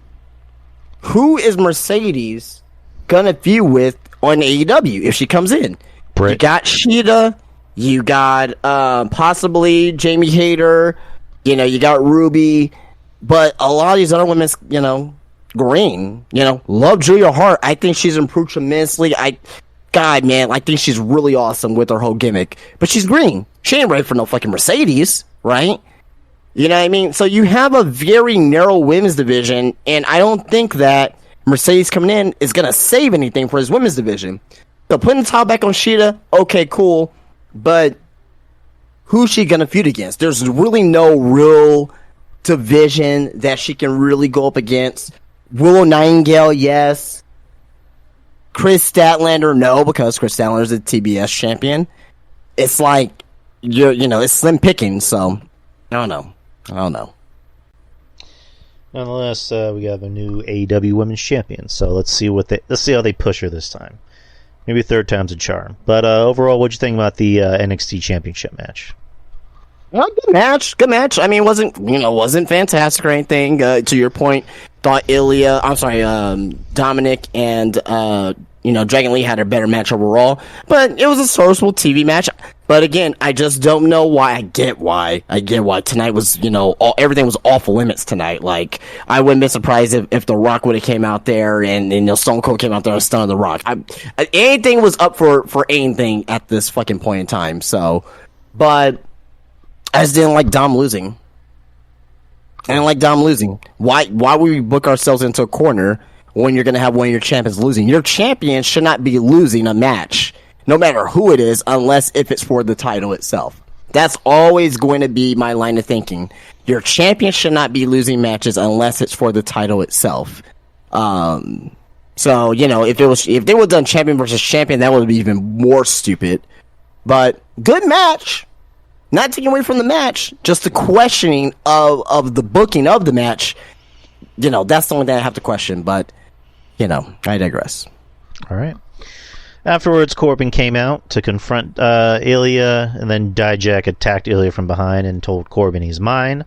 who is Mercedes gonna feud with on AEW if she comes in? Britt. You got Shida, you got possibly Jamie Hayter, you got Ruby, but a lot of these other women's, green. Love Julia Hart. I think she's improved tremendously. I think she's really awesome with her whole gimmick. But she's green. She ain't ready for no fucking Mercedes, right? You know what I mean? So you have a very narrow women's division, and I don't think that Mercedes coming in is going to save anything for his women's division. So putting the title back on Shida, okay, cool. But who's she going to feud against? There's really no real division that she can really go up against. Willow Nightingale, yes. Chris Statlander, no, because Chris Statlander is the TBS champion. It's like, it's slim picking, so I don't know. Nonetheless, we have a new AEW Women's Champion, so let's see how they push her this time. Maybe third time's a charm. But overall, what'd you think about the NXT Championship match? Well, good match. I mean, it wasn't fantastic or anything. To your point, thought Dominic and Dragon Lee had a better match overall, but it was a serviceable TV match. But again, I just don't know why. I get why tonight was, everything was off limits tonight. Like, I wouldn't be surprised if The Rock would have came out there and Stone Cold came out there and stunned The Rock. Anything was up for anything at this fucking point in time. So, but I just didn't like Dom losing. Why would we book ourselves into a corner when you're going to have one of your champions losing? Your champion should not be losing a match, no matter who it is, unless if it's for the title itself. That's always going to be my line of thinking. Your champion should not be losing matches unless it's for the title itself. So, if they would have done champion versus champion, that would be even more stupid. But good match. Not taking away from the match, just the questioning of the booking of the match. That's the only thing I have to question, but, I digress. All right. Afterwards, Corbin came out to confront Ilya, and then Dijak attacked Ilya from behind and told Corbin he's mine.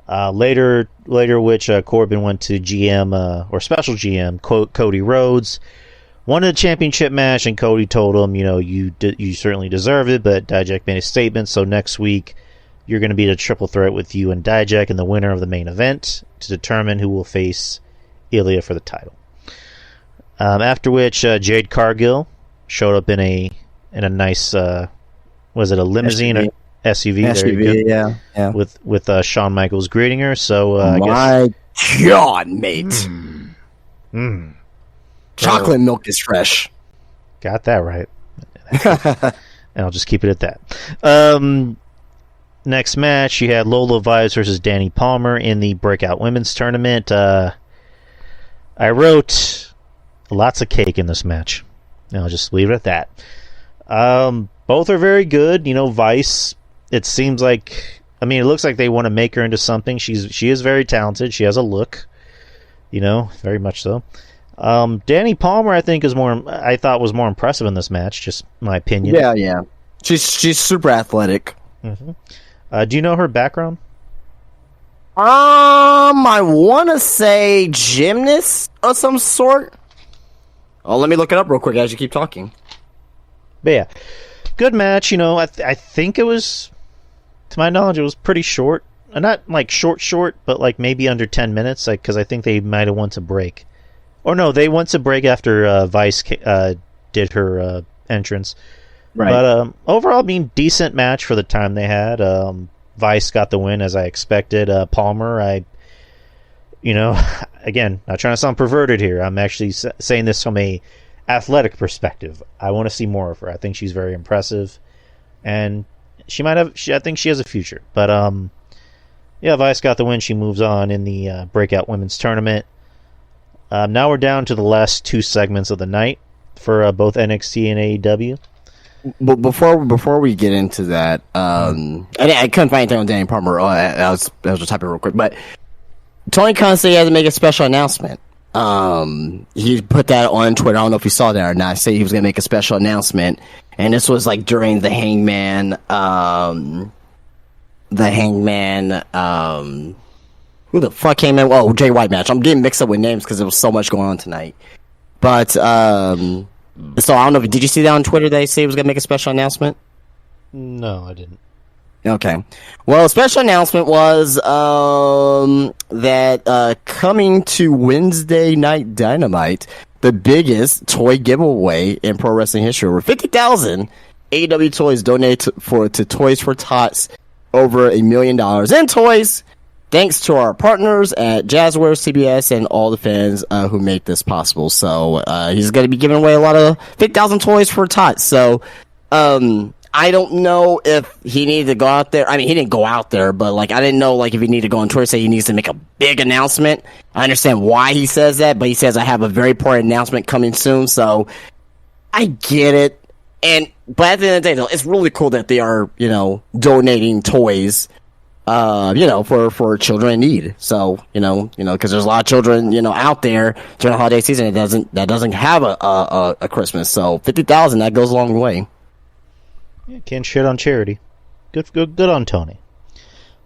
Later, Corbin went to GM, or special GM, Cody Rhodes, wanted a championship match, and Cody told him, you certainly deserve it, but Dijak made a statement, so next week you're going to be in a triple threat with you and Dijak and the winner of the main event to determine who will face Ilya for the title. After which, Jade Cargill showed up in a nice, was it a limousine SUV. or SUV? SUV, there you go. yeah. With Shawn Michaels greeting her. So I my God, mate. Chocolate milk is fresh. Got that right. And I'll just keep it at that. Next match, you had Lola Vibes versus Danny Palmer in the Breakout Women's Tournament. I wrote lots of cake in this match. And I'll just leave it at that. Both are very good. Vice, it seems like, it looks like they want to make her into something. She is very talented. She has a look. Very much so. Danny Palmer, I thought was more impressive in this match, just my opinion. Yeah. She's super athletic. Do you know her background? I want to say gymnast of some sort. Oh, let me look it up real quick as you keep talking. But yeah, good match. You know, I think it was, to my knowledge, it was pretty short. Not like short, but like maybe under 10 minutes. Like, because I think they might have went to break. Or no, they went to break after Vice did her entrance. Right. But overall, I mean, decent match for the time they had. Vice got the win as I expected. Palmer, again, not trying to sound perverted here. I'm actually saying this from a athletic perspective. I want to see more of her. I think she's very impressive, and I think she has a future. But yeah, Vice got the win. She moves on in the breakout women's tournament. Now we're down to the last two segments of the night for both NXT and AEW. But before we get into that, I couldn't find anything on Danny Palmer. I was just typing real quick, but Tony Khan said he had to make a special announcement. He put that on Twitter. I don't know if you saw that or not. Say he was going to make a special announcement, and this was like during the Hangman. Who the fuck came in? Oh, Jay White match. I'm getting mixed up with names because there was so much going on tonight. But so I don't know. Did you see that on Twitter? They say he was going to make a special announcement. No, I didn't. Okay. Well, a special announcement was that coming to Wednesday Night Dynamite, the biggest toy giveaway in pro wrestling history, over 50,000 AEW toys donated to Toys for Tots, over $1 million in toys, thanks to our partners at Jazzware, CBS, and all the fans who make this possible. So he's going to be giving away a lot of 50,000 toys for Tots. So I don't know if he needed to go out there. I mean, he didn't go out there, but like I didn't know like if he needed to go on Twitter, say he needs to make a big announcement. I understand why he says that, but he says I have a very important announcement coming soon. So I get it. But at the end of the day, though, it's really cool that they are, donating toys, for children in need. So, because there's a lot of children, out there during the holiday season that doesn't have a Christmas. So 50,000, that goes a long way. Yeah, can't shit on charity. Good on Tony.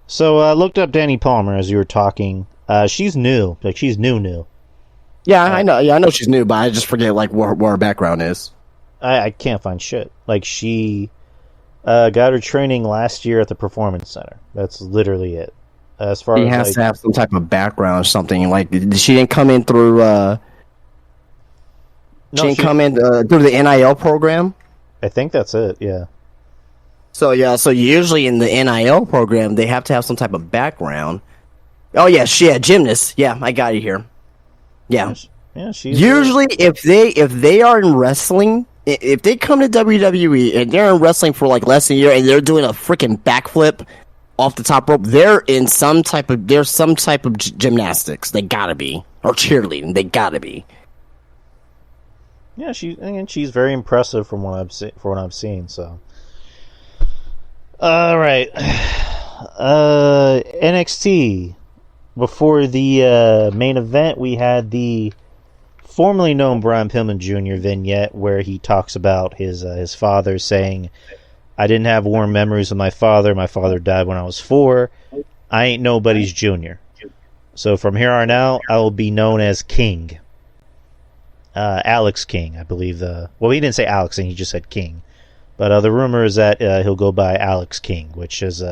So I looked up Danny Palmer as you were talking. She's new. Like, she's new. Yeah, I know. Yeah, I know she's new, but I just forget like where her background is. I can't find shit. Like, she got her training last year at the Performance Center. That's literally it. As far she as has to have some type of background or something. Like, she didn't come in through. She didn't come in through the NIL program. I think that's it. Yeah. So usually in the NIL program, they have to have some type of background. Oh yeah, gymnast. Yeah, I got you here. Yeah. Yeah, she's usually if they are in wrestling. If they come to WWE and they're in wrestling for like less than a year and they're doing a freaking backflip off the top rope, there's some type of gymnastics. They gotta be, or cheerleading. They gotta be. Yeah, she's very impressive from what I've seen. So, all right, NXT. Before the main event, we had the formerly known Brian Pillman Jr. vignette where he talks about his father saying, I didn't have warm memories of my father. My father died when I was 4. I ain't nobody's junior. So from here on out, I will be known as King. Alex King, I believe. Well, he didn't say Alex King, he just said King. But the rumor is that he'll go by Alex King, which is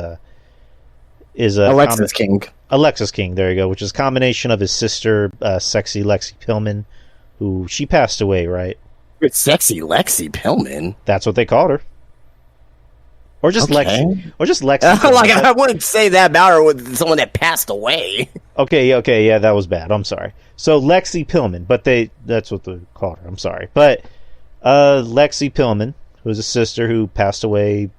Alexis King. Alexis King, there you go, which is a combination of his sister, sexy Lexi Pillman, who she passed away, right? It's sexy Lexi Pillman. That's what they called her. Or just Lexi. Or just Lexi. Like, I wouldn't say that about her with someone that passed away. Okay, yeah, that was bad. I'm sorry. So Lexi Pillman, but that's what they called her. I'm sorry. But Lexi Pillman, who's a sister who passed away,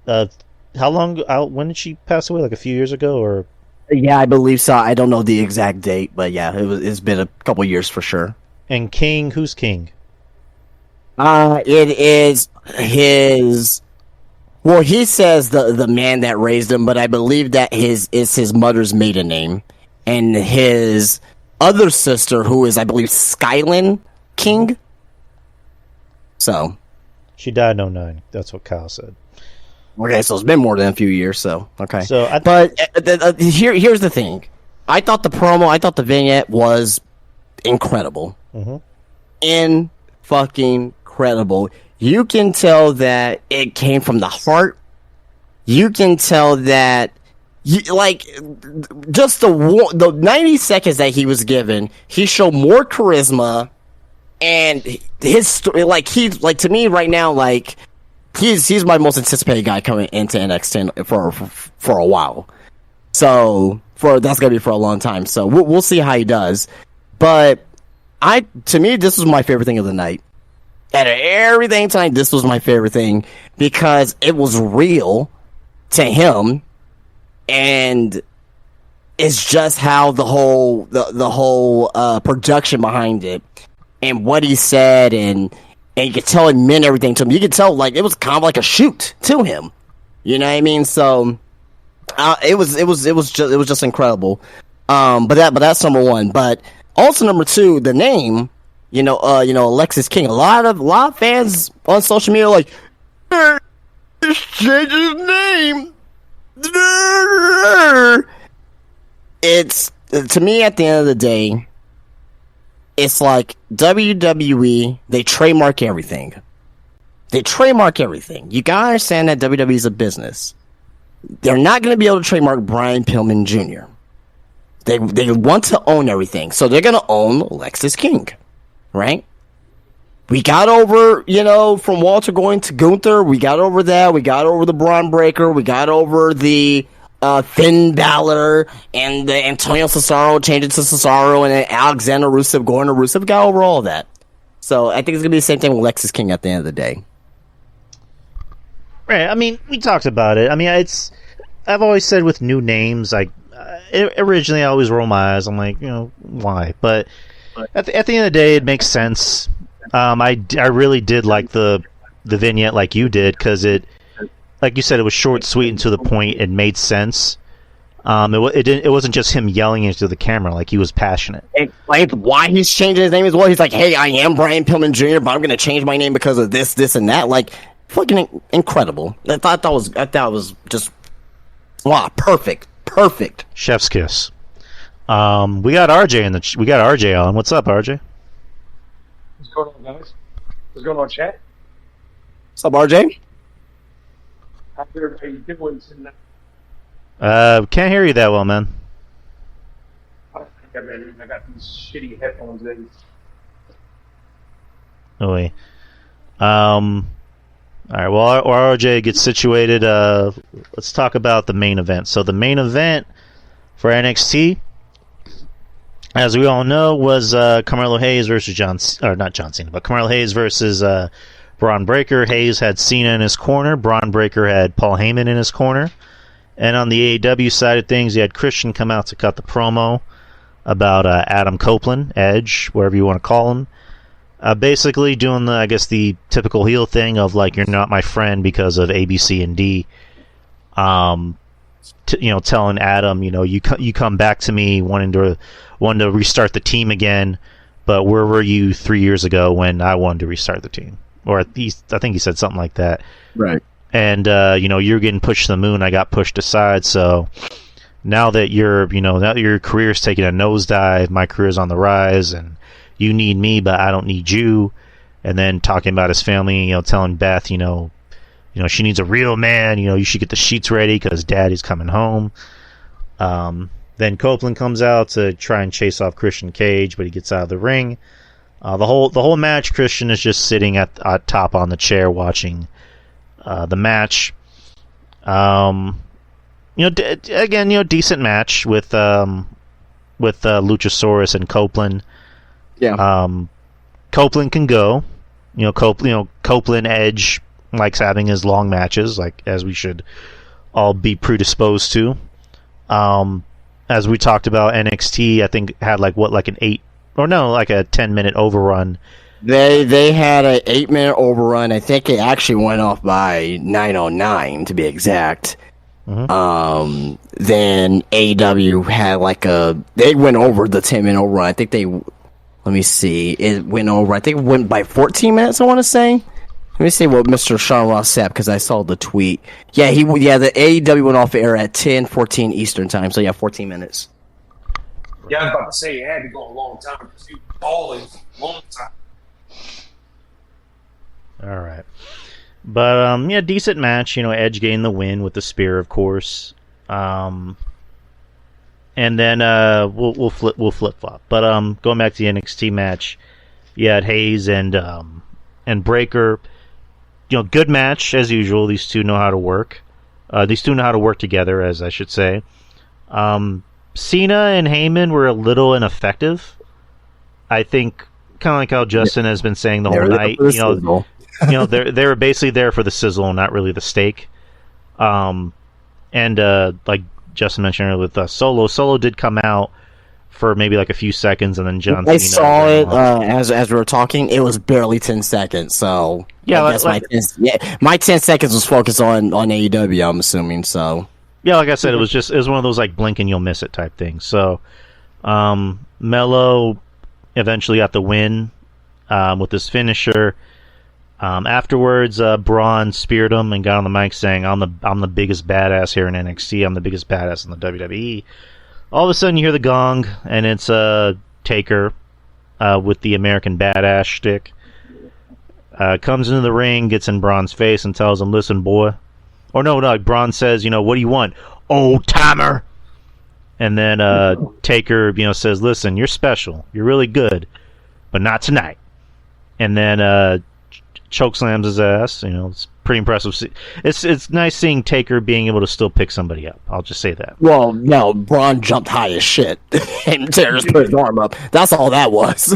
when did she pass away? Like a few years ago, or? Yeah, I believe so. I don't know the exact date, but yeah, it's been a couple years for sure. And King, who's King? It is his. Well, he says the man that raised him, but I believe that is his mother's maiden name, and his other sister, who is I believe Skylin King. So, She died in 09. That's what Kyle said. Okay, so it's been more than a few years. So okay. So here's the thing. I thought the vignette was incredible. Mm-hmm. In fucking credible. You can tell that it came from the heart. You can tell that, just the 90 seconds that he was given, he showed more charisma, and his story, to me right now, he's my most anticipated guy coming into NXT for a while. So that's gonna be for a long time. So we'll see how he does. But to me, this was my favorite thing of the night. Out of everything tonight, this was my favorite thing because it was real to him, and it's just how the whole production behind it and what he said, and you could tell it meant everything to him. You could tell it was kind of like a shoot to him. You know what I mean? So it was just incredible. But that's number one. But also number two, the name. Alexis King. A lot of fans on social media just change his name. It's, to me, at the end of the day, it's like WWE, they trademark everything. You gotta understand that WWE is a business. They're not gonna be able to trademark Brian Pillman Jr. They want to own everything, so they're gonna own Alexis King. Right? We got over, from Walter going to Gunther. We got over that. We got over the Braun Breaker. We got over the Finn Balor and the Antonio Cesaro changing to Cesaro, and then Alexander Rusev going to Rusev. We got over all of that. So I think it's going to be the same thing with Alexis King at the end of the day. Right. I mean, we talked about it. I mean, I've always said with new names, originally I always roll my eyes. I'm like, why? But at the end of the day, it makes sense. I really did like the vignette like you did, because it, like you said, it was short, sweet, and to the point. It made sense. It wasn't just him yelling into the camera. Like, he was passionate. It explains why he's changing his name as well. He's like, hey, I am Brian Pillman Jr., but I'm going to change my name because of this, and that. Like, fucking incredible. I thought it was just, wow, perfect. Chef's kiss. We got RJ on. What's up, RJ? What's going on, guys? What's going on, chat? What's up, RJ? How's everybody doing tonight? Can't hear you that well, man. I got these shitty headphones in. Oh, wait. All right, well, RJ gets situated. Let's talk about the main event. So the main event for NXT, as we all know, was Carmelo Hayes versus Carmelo Hayes versus Braun Breaker. Hayes had Cena in his corner. Braun Breaker had Paul Heyman in his corner. And on the AEW side of things, you had Christian come out to cut the promo about Adam Copeland, Edge, whatever you want to call him. Basically doing the typical heel thing of, like, you're not my friend because of A, B, C, and D. Telling Adam, you come back to me wanting to restart the team again, but where were you 3 years ago when I wanted to restart the team? Or at least, I think he said something like that. Right. And, you're getting pushed to the moon, I got pushed aside, so now that your career's taking a nosedive, my career's on the rise, and you need me, but I don't need you. And then talking about his family, telling Beth, she needs a real man, you should get the sheets ready because daddy's coming home. Then Copeland comes out to try and chase off Christian Cage, but he gets out of the ring. The whole match, Christian is just sitting at top on the chair watching the match. Decent match with Luchasaurus and Copeland. Yeah. Copeland can go. Copeland Edge likes having his long matches, like, as we should all be predisposed to. As we talked about, NXT, I think, had a 10-minute overrun. They had an 8-minute overrun. I think it actually went off by 9:09 to be exact. Mm-hmm. Then AEW had they went over the 10-minute overrun. I think let me see, it went over. I think it went by 14 minutes. I want to say. Let me see what Mr. Sean Ross said because I saw the tweet. Yeah, the AEW went off air at 10:14 Eastern time, so yeah, 14 minutes. Yeah, I was about to say it had to go a long time because you balling a long time. All right. But, yeah, decent match. Edge gained the win with the spear, of course. And then we'll flip-flop. But going back to the NXT match, you had Hayes and Breaker. Good match, as usual. These two know how to work. These two know how to work together, as I should say. Cena and Heyman were a little ineffective. I think, kind of like how Justin has been saying the whole night. They were basically there for the sizzle, not really the steak. And like Justin mentioned earlier with Solo did come out for maybe like a few seconds, and then John Cena. I saw it as we were talking. It was barely 10 seconds. So yeah, my 10 seconds was focused on AEW. I'm assuming so. Yeah, like I said, it was one of those like blink and you'll miss it type things. So, Melo eventually got the win with his finisher. Afterwards, Braun speared him and got on the mic saying, "I'm the biggest badass here in NXT. I'm the biggest badass in the WWE." All of a sudden, you hear the gong, and it's Taker with the American Badass shtick. Comes into the ring, gets in Braun's face, and tells him, "Listen, boy." Or no, Braun says, "What do you want, old timer?" And then Taker, says, "Listen, you're special. You're really good, but not tonight." And then chokeslams his ass. It's pretty impressive. It's nice seeing Taker being able to still pick somebody up. I'll just say that. Well, no, Braun jumped high as shit, and Taker just put his arm up. That's all that was.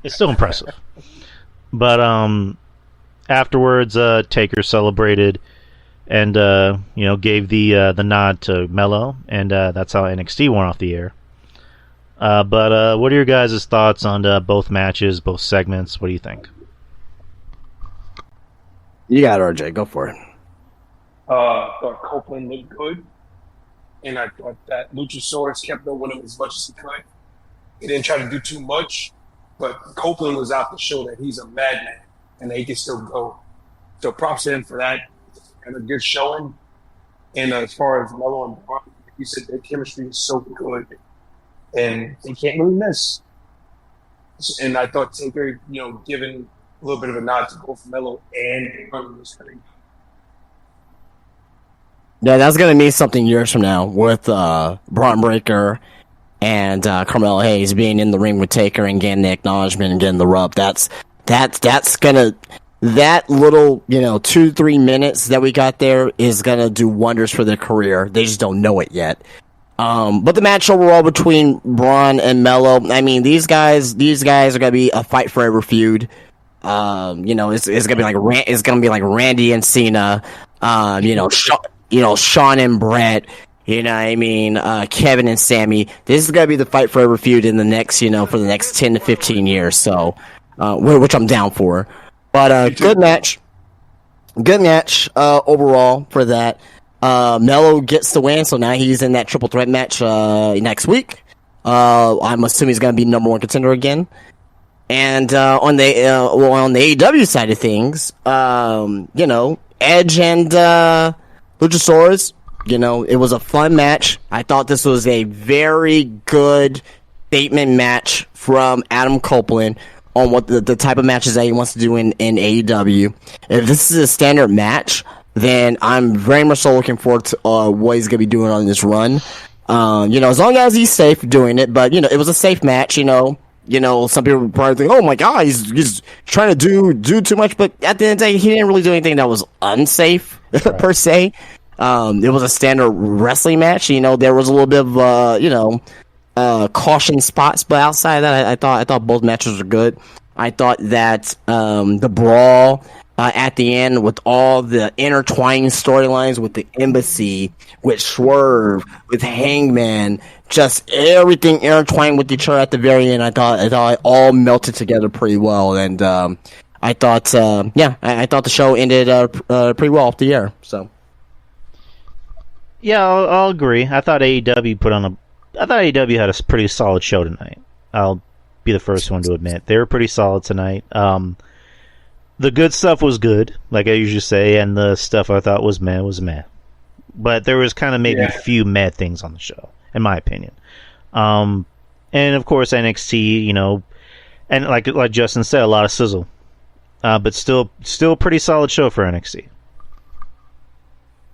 It's still impressive. But afterwards, Taker celebrated and gave the nod to Melo, and that's how NXT went off the air. But what are your guys' thoughts on both matches, both segments? What do you think? You got it, RJ. Go for it. I thought Copeland looked good, and I thought that Luchasaurus kept up with him as much as he could. He didn't try to do too much, but Copeland was out to show that he's a madman and that he can still go. So props to him for that. And a good showing. And as far as Melo and Braun, like you said, their chemistry is so good, and they can't really miss. And I thought Taker, giving a little bit of a nod to both Melo and Braun was pretty good. Yeah, that's gonna mean something years from now with Braun Breaker and Carmelo Hayes being in the ring with Taker and getting the acknowledgement and getting the rub. That's gonna. That little, 2-3 minutes that we got there is gonna do wonders for their career. They just don't know it yet. But the match overall between Braun and Melo, I mean, these guys are gonna be a fight forever feud. It's gonna be like Randy and Cena. Shawn and Brett. Kevin and Sammy. This is gonna be the fight forever feud in the next, for the next 10 to 15 years. So, which I'm down for. But good match overall for that. Melo gets the win, so now he's in that triple threat match next week. I'm assuming he's going to be number one contender again. And on the AEW side of things, Edge and Luchasaurus, it was a fun match. I thought this was a very good statement match from Adam Copeland on what the type of matches that he wants to do in AEW. If this is a standard match, then I'm very much so looking forward to what he's going to be doing on this run. As long as he's safe doing it, but, it was a safe match, some people probably think, oh my god, he's trying to do too much, but at the end of the day, he didn't really do anything that was unsafe, per se. It was a standard wrestling match, there was a little bit of, caution spots, but outside of that, I thought both matches were good. I thought that the brawl at the end with all the intertwining storylines with the Embassy, with Swerve, with Hangman, just everything intertwined with each other at the very end. I thought it all melted together pretty well, and I thought the show ended pretty well off the air. So yeah, I'll agree. I thought AEW had a pretty solid show tonight. I'll be the first one to admit they were pretty solid tonight. the good stuff was good, like I usually say, and the stuff I thought was meh. But there was kind of maybe a few meh things on the show, in my opinion. And of course NXT, you know, and like Justin said, a lot of sizzle. But still a pretty solid show for NXT.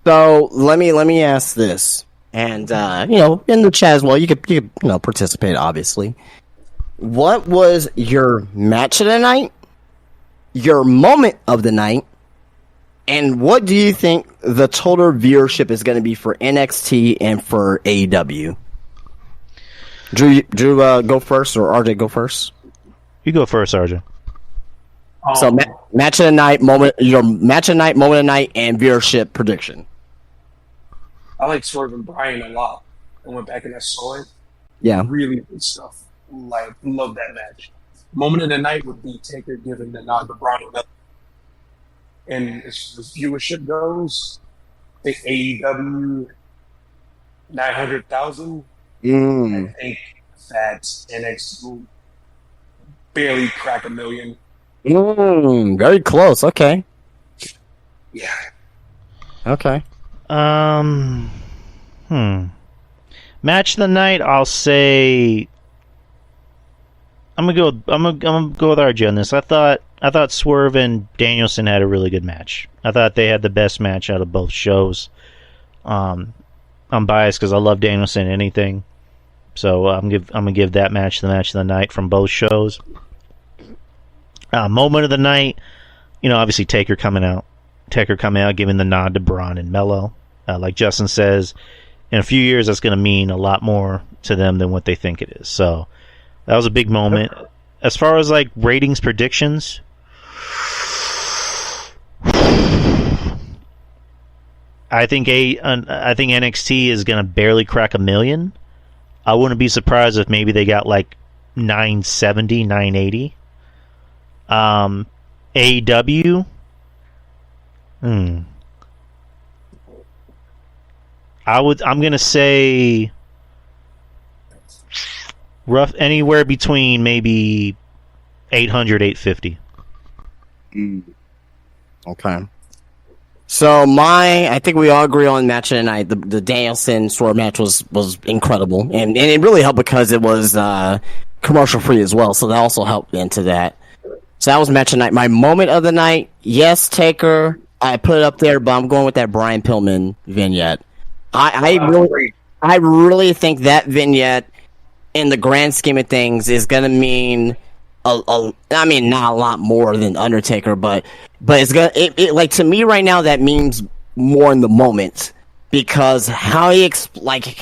So let me ask this, and you know, in the chat as well, you could participate. Obviously, what was your match of the night, your moment of the night, and what do you think the total viewership is going to be for NXT and for AEW? Drew, go first, or RJ go first? You go first, RJ. So match of the night, moment of the night, and viewership prediction. I like Swerve and Bryan a lot. I went back and I saw it. Yeah. Really good stuff. Like, love that match. Moment of the night would be Taker giving the nod to Braun and Miller. And as the viewership goes, I think AEW 900,000. I think that NXT will barely crack 1 million. Very close. Okay. Yeah. Okay. Match of the night, I'll say I'm gonna go with RJ on this. I thought Swerve and Danielson had a really good match. I thought they had the best match out of both shows. I'm biased because I love Danielson anything, so I'm gonna give that match the match of the night from both shows. Moment of the night, you know, obviously Taker coming out, giving the nod to Braun and Mello. Like Justin says, in a few years that's going to mean a lot more to them than what they think it is. So that was a big moment. As far as like ratings predictions, I think NXT is going to barely crack 1 million. I wouldn't be surprised if maybe they got like 970, 980. AEW. I'm gonna say rough anywhere between maybe 800, 850. Okay. So I think we all agree on match of the night. The Danielson Swerve match was incredible, and it really helped because it was commercial free as well. So that also helped into that. So that was match of the night. My moment of the night, yes, Taker. I put it up there, but I'm going with that Brian Pillman vignette. I really think that vignette, in the grand scheme of things, is going to mean I mean, not a lot more than Undertaker, but it's gonna like, to me right now that means more in the moment, because how he like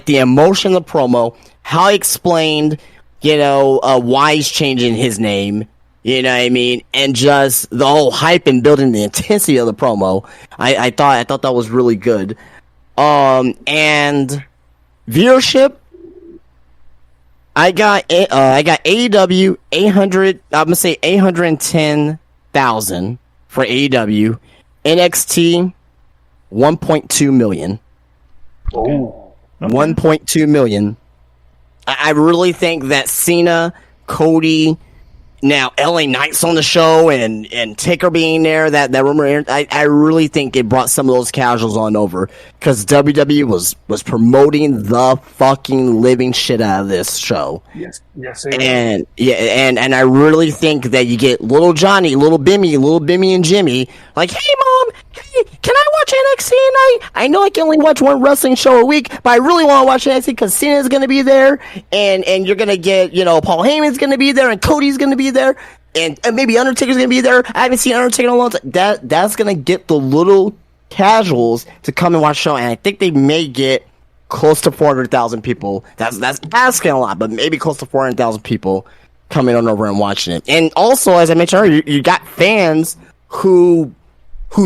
the emotion of the promo, how he explained, you know, why he's changing his name. You know what I mean? And just the whole hype and building the intensity of the promo. I thought that was really good. And viewership, I got AEW 800. I'm gonna say 810,000 for AEW. NXT 1.2 million. Oh, 1.2 million. I really think that Cena, Cody, now LA Knight's on the show, and Taker being there, that rumor, I really think it brought some of those casuals on over, because WWE was promoting the fucking living shit out of this show. yes. And I really think that you get little Johnny, little Bimmy and Jimmy, like, hey mom, hey, can I watch NXT tonight? I know I can only watch one wrestling show a week, but I really want to watch NXT because Cena's going to be there, and you're going to get, you know, Paul Heyman's going to be there, and Cody's going to be there, and maybe Undertaker's going to be there. I haven't seen Undertaker in a long time. That's going to get the little casuals to come and watch the show, and I think they may get close to 400,000 people. That's asking a lot, but maybe close to 400,000 people coming on over and watching it. And also, as I mentioned earlier, you got fans who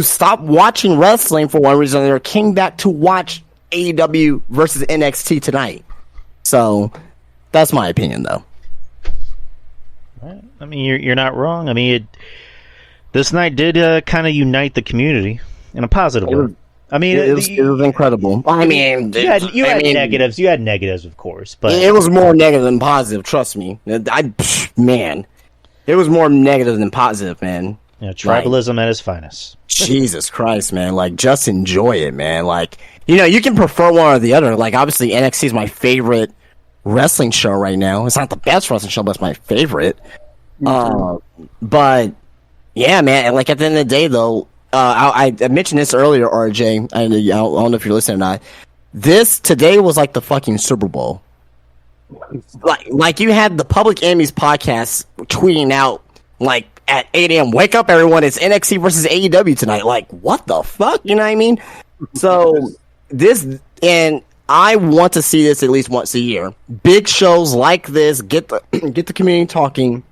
stopped watching wrestling for one reason or another, came back to watch AEW versus NXT tonight. So that's my opinion, though. I mean, you're not wrong. I mean, this night did kind of unite the community in a positive way. I mean, it was incredible. I mean, you had negatives. You had negatives, of course, but it was more negative than positive. Trust me, man. It was more negative than positive, man. Tribalism at its finest. Jesus Christ, man. Like, just enjoy it, man. Like, you can prefer one or the other. Like, obviously, NXT is my favorite wrestling show right now. It's not the best wrestling show, but it's my favorite. But, yeah, man. Like, at the end of the day, though, I mentioned this earlier, RJ. I don't know if you're listening or not. Today was like the fucking Super Bowl. Like you had the Public Enemies podcast tweeting out, like, at 8 a.m., wake up, everyone, it's NXT versus AEW tonight. Like, what the fuck? You know what I mean? So, and I want to see this at least once a year. Big shows like this, get the community talking,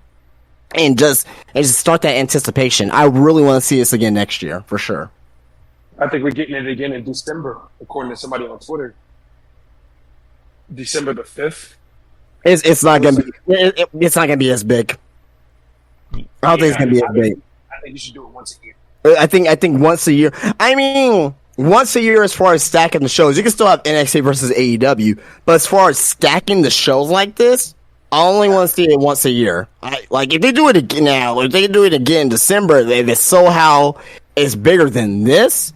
and just start that anticipation. I really want to see this again next year, for sure. I think we're getting it again in December, according to somebody on Twitter. December the 5th. It's not gonna be. It's not gonna be as big. I don't think it's gonna be as big. I think you should do it once a year. I think once a year. I mean, once a year as far as stacking the shows. You can still have NXT versus AEW, but as far as stacking the shows like this, I only want to see it once a year. Like, if they do it again now, or if they do it again in December, if it's somehow it's bigger than this,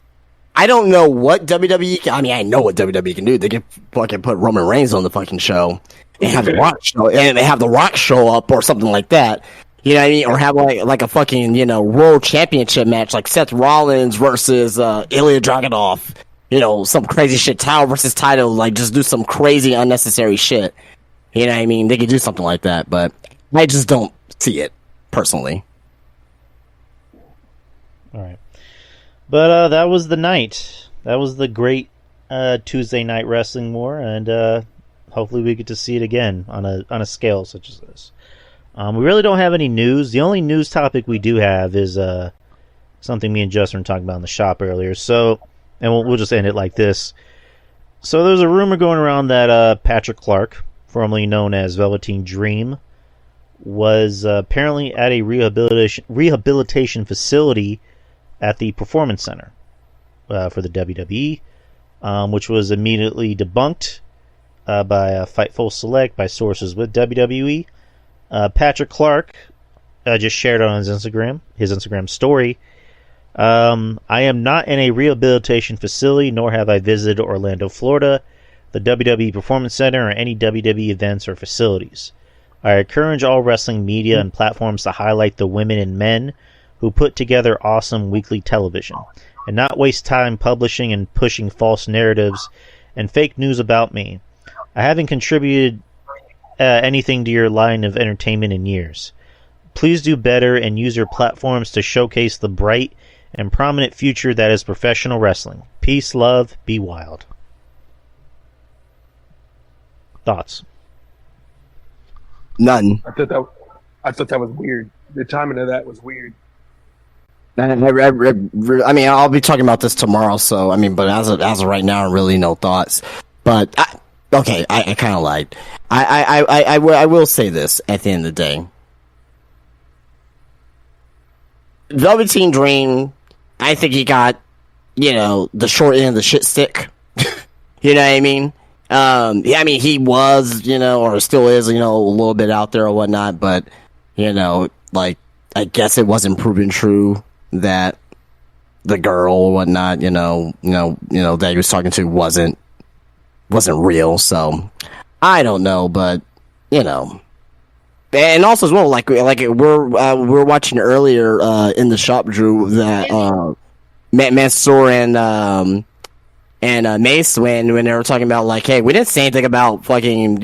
I don't know what WWE can. I mean, I know what WWE can do. They can fucking put Roman Reigns on the fucking show and have the Rock show, and they have the Rock show up or something like that. You know what I mean? Or have like a fucking, World Championship match, like Seth Rollins versus Ilya Dragunov. Some crazy shit, title versus title, like, just do some crazy unnecessary shit. You know what I mean? They could do something like that, but I just don't see it, personally. All right. But that was the night. That was the great Tuesday Night Wrestling War, and hopefully we get to see it again on a scale such as this. We really don't have any news. The only news topic we do have is something me and Justin were talking about in the shop earlier. So, and we'll just end it like this. So there's a rumor going around that Patrick Clark, formerly known as Velveteen Dream, was apparently at a rehabilitation facility at the Performance Center for the WWE, which was immediately debunked by Fightful Select, by sources with WWE. Patrick Clark just shared on his Instagram story, I am not in a rehabilitation facility, nor have I visited Orlando, Florida, the WWE Performance Center, or any WWE events or facilities. I encourage all wrestling media and platforms to highlight the women and men who put together awesome weekly television, and not waste time publishing and pushing false narratives and fake news about me. I haven't contributed anything to your line of entertainment in years. Please do better and use your platforms to showcase the bright and prominent future that is professional wrestling. Peace, love, be wild. Thoughts? None. I thought that was weird. The timing of that was weird. I mean, I'll be talking about this tomorrow, so, I mean, but as of right now, really no thoughts. But, I kind of lied. I will say this at the end of the day. Velveteen Dream, I think he got, the short end of the shit stick. You know what I mean? I mean, he was, or still is, a little bit out there or whatnot, but, like, I guess it wasn't proven true that the girl or whatnot, that he was talking to wasn't real. So I don't know, but and also as well, like we're watching earlier in the shop, Drew, that Mansoor and Mace when they were talking about, like, hey, we didn't say anything about fucking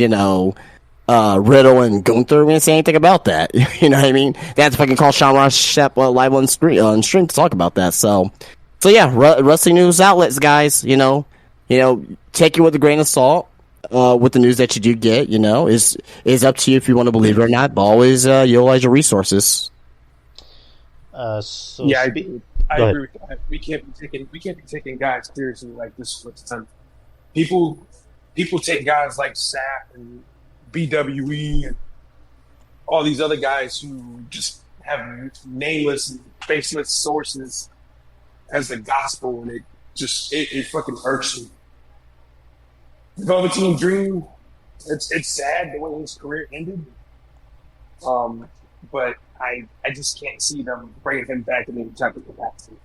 Riddle and Gunther. We didn't say anything about that. You know what I mean? They had to fucking call Sean Ross Shep live on stream to talk about that. So yeah, wrestling news outlets, guys. Take it with a grain of salt. With the news that you do get, is up to you if you want to believe it or not. But always utilize your resources. I agree with that. We can't be taking guys seriously like this for the time. People take guys like Sap and BWE and all these other guys who just have nameless and faceless sources as the gospel, and it fucking hurts me. Velveteen Dream, it's sad the way his career ended. But I just can't see them bringing him back in any type of capacity.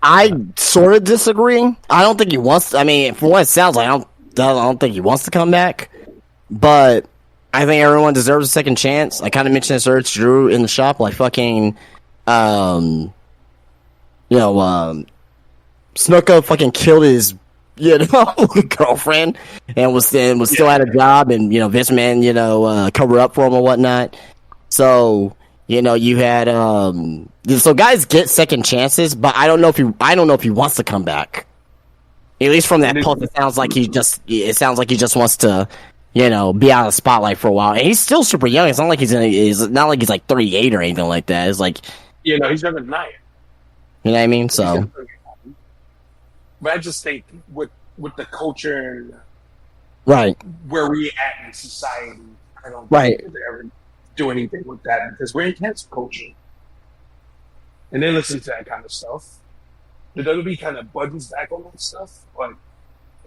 I sort of disagree. I don't think he wants to, I mean, from what it sounds like, I don't think he wants to come back. But I think everyone deserves a second chance. I kind of mentioned this earlier to Drew in the shop, like fucking, Snuka fucking killed his, girlfriend and was still at a job, and Vince McMahon, covered up for him and whatnot. So you had so guys get second chances, but I don't know if he wants to come back. At least from that post, it sounds like he just wants to, be out of the spotlight for a while. And he's still super young. It's not like he's like 38 or anything like that. It's like, he's younger than I am. You know what I mean? So, but I just think with the culture and right where we at in society, I don't right. think they ever do anything with that because we're in cancel culture, and they listen to that kind of stuff. The WWE kind of budges back on that stuff, but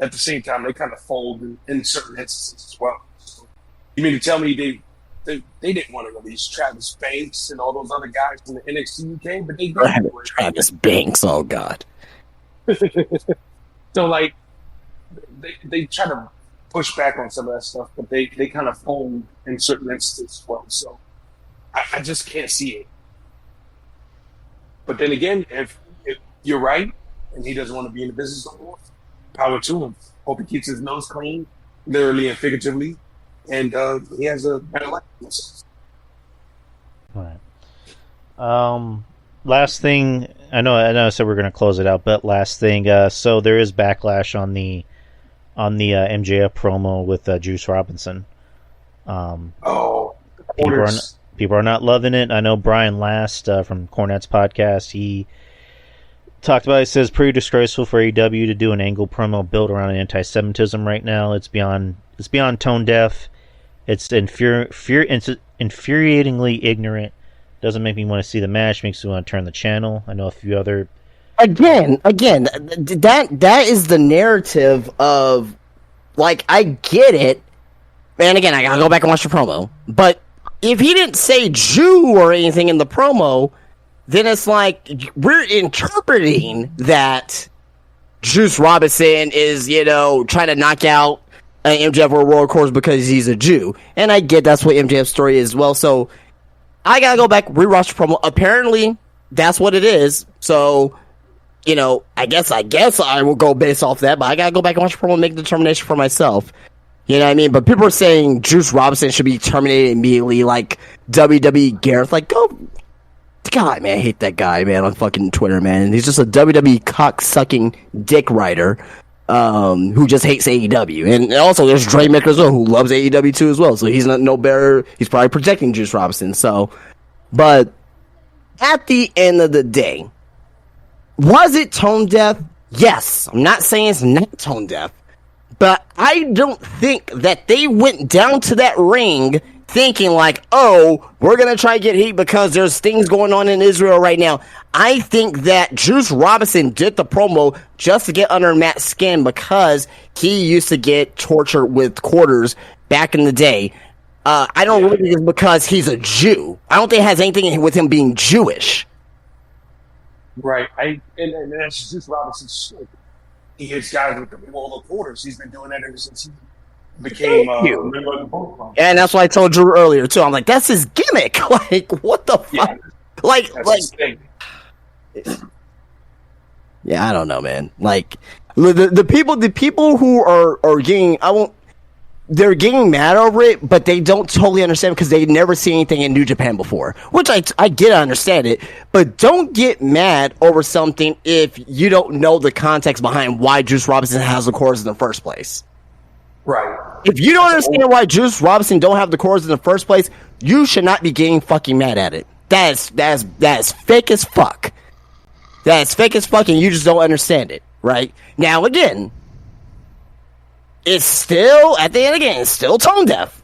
at the same time, they kind of fold in certain instances as well. So, you mean to tell me they didn't want to release Travis Banks and all those other guys from the NXT UK, but they did. Travis Banks, oh god. So like, they try to push back on some of that stuff, but they kind of fold in certain instances as well. So I just can't see it. But then again, if you're right and he doesn't want to be in the business no more, power to him. Hope he keeps his nose clean, literally and figuratively, and he has a better life. All right. Last thing, I know I said we're going to close it out, but last thing, so there is backlash on the MJF promo with Juice Robinson. People are not loving it. I know Brian Last from Cornette's podcast, he talked about it. He says pretty disgraceful for AEW to do an angle promo built around anti-Semitism right now. It's beyond tone deaf. It's infuriatingly ignorant. Doesn't make me want to see the match. Makes me want to turn the channel. I know a few other. Again, that is the narrative of, like, I get it. And again, I gotta go back and watch the promo. But if he didn't say Jew or anything in the promo, then it's like we're interpreting that Juice Robinson is, trying to knock out MJF or World Records because he's a Jew. And I get that's what MJF's story is as well. So I gotta go back, rewatch the promo. Apparently, that's what it is. So, I guess I will go based off that, but I gotta go back and watch the promo and make the determination for myself. You know what I mean? But people are saying Juice Robinson should be terminated immediately, like WWE Gareth. Like, go. God, man, I hate that guy, man, on fucking Twitter, man. He's just a WWE cock-sucking dick rider who just hates AEW. And also, there's Dre Maker as well, who loves AEW too as well. So he's not no better. He's probably protecting Juice Robinson. So, but at the end of the day, was it tone deaf? Yes. I'm not saying it's not tone deaf. But I don't think that they went down to that ring thinking like, oh, we're going to try to get heat because there's things going on in Israel right now. I think that Juice Robinson did the promo just to get under Matt's skin because he used to get tortured with quarters back in the day. I don't really think it's because he's a Jew. I don't think it has anything with him being Jewish. Right. And that's Juice Robinson's story. He hits guys with the wall of quarters. He's been doing that ever since he became a member of the Bullet Club. And that's what I told Drew earlier too. I'm like, that's his gimmick. Like, what the fuck? Yeah. That's his thing. Yeah, I don't know, man. Like, the people who are getting, they're getting mad over it, but they don't totally understand because they never seen anything in New Japan before. Which I get, I understand it, but don't get mad over something if you don't know the context behind why Juice Robinson has the cords in the first place. Right. If you don't understand why Juice Robinson don't have the cords in the first place, you should not be getting fucking mad at it. That's fake as fuck. That's fake as fuck, and you just don't understand it, right? Now, again, it's still, at the end again, it's still tone deaf.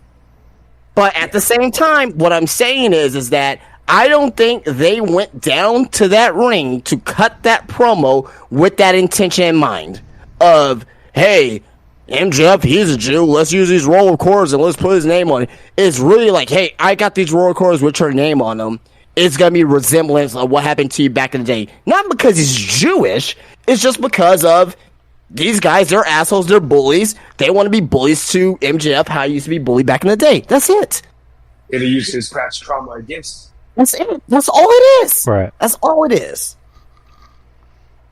But at the same time, what I'm saying is that I don't think they went down to that ring to cut that promo with that intention in mind of, hey, MJF, he's a Jew. Let's use these roller quarters and let's put his name on it. It's really like, hey, I got these roller quarters with your name on them. It's going to be resemblance of what happened to you back in the day. Not because he's Jewish. It's just because of these guys, they're assholes, they're bullies. They want to be bullies to MJF, how he used to be bullied back in the day. That's it. And he used his past trauma against. That's it. That's all it is. Right. That's all it is.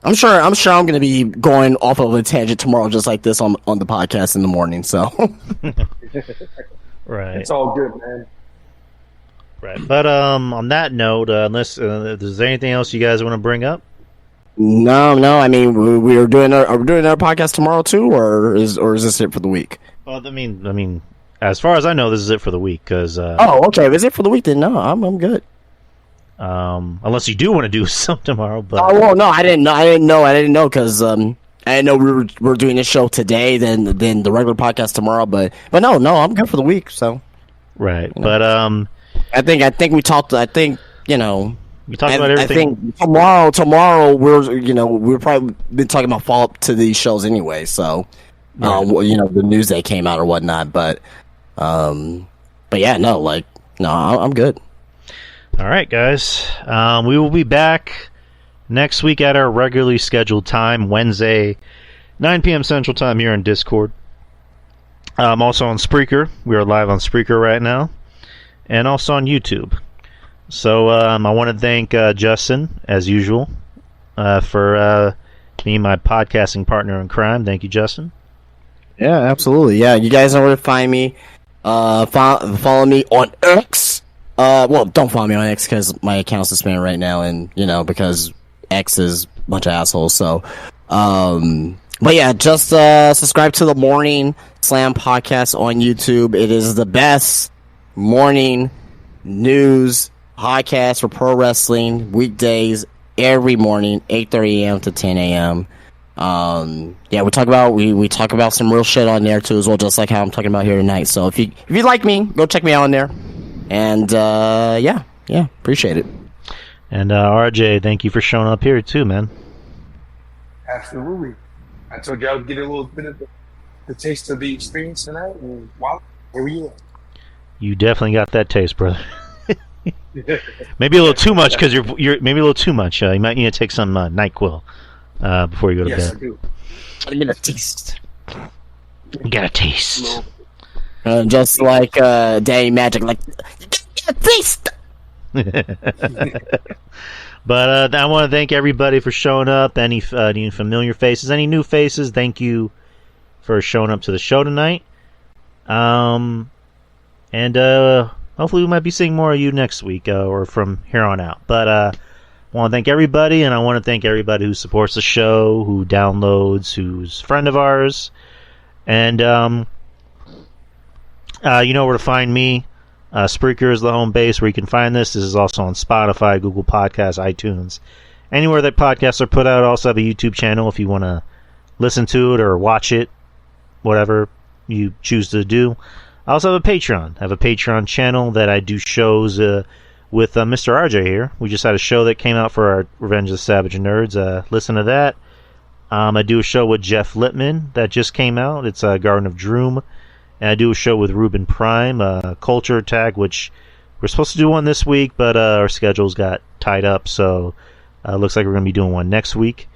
I'm sure I'm going to be going off of a tangent tomorrow just like this on the podcast in the morning, so. Right. It's all good, man. Right. But on that note, unless there's anything else you guys want to bring up? No. I mean, are we doing our podcast tomorrow too, or is this it for the week? Well, I mean, as far as I know, this is it for the week. Because oh, okay. If it's it for the week, then no, I'm good. Unless you do want to do some tomorrow, but oh well, no, I didn't know because I didn't know we were doing this show today, then the regular podcast tomorrow. But no, I'm good for the week. So right, you know. but I think we talked. I think you know. We talked about everything. I think tomorrow we're probably been talking about follow up to these shows anyway. So, right. The news that came out or whatnot. But yeah, no, I'm good. All right, guys. We will be back next week at our regularly scheduled time, Wednesday, 9 p.m. Central Time here on Discord. Also on Spreaker. We are live on Spreaker right now, and also on YouTube. So I want to thank Justin, as usual, for being my podcasting partner in crime. Thank you, Justin. Yeah, absolutely. Yeah, you guys know where to find me. Follow me on X. Well, don't follow me on X because my account's suspended right now, and because X is a bunch of assholes. So, but yeah, just subscribe to the Morning Slam podcast on YouTube. It is the best morning news podcast for pro wrestling, weekdays, every morning, 8:30 a.m. to 10 a.m. Yeah, we talk about some real shit on there too as well, just like how I'm talking about here tonight. So if you like me, go check me out on there. And yeah, appreciate it. And RJ, thank you for showing up here too, man. Absolutely. I told you I would get a little bit of the taste of the experience tonight, and wow, here we are. You definitely got that taste, brother. Maybe a little too much because you're maybe a little too much. You might need to take some NyQuil before you go to bed. Yes, I do. I get a taste. You got a taste. Just like Daddy Magic, like you get a taste. But I want to thank everybody for showing up. Any familiar faces, any new faces, thank you for showing up to the show tonight. And hopefully we might be seeing more of you next week or from here on out. But I want to thank everybody, and I want to thank everybody who supports the show, who downloads, who's a friend of ours. And you know where to find me. Spreaker is the home base where you can find this. This is also on Spotify, Google Podcasts, iTunes. Anywhere that podcasts are put out. I also have a YouTube channel if you want to listen to it or watch it, whatever you choose to do. I also have a Patreon. I have a Patreon channel that I do shows with Mr. RJ here. We just had a show that came out for our Revenge of the Savage Nerds. Listen to that. I do a show with Jeff Littman that just came out. It's Garden of Droom. And I do a show with Ruben Prime, Culture Attack, which we're supposed to do one this week, but our schedules got tied up, so it looks like we're going to be doing one next week.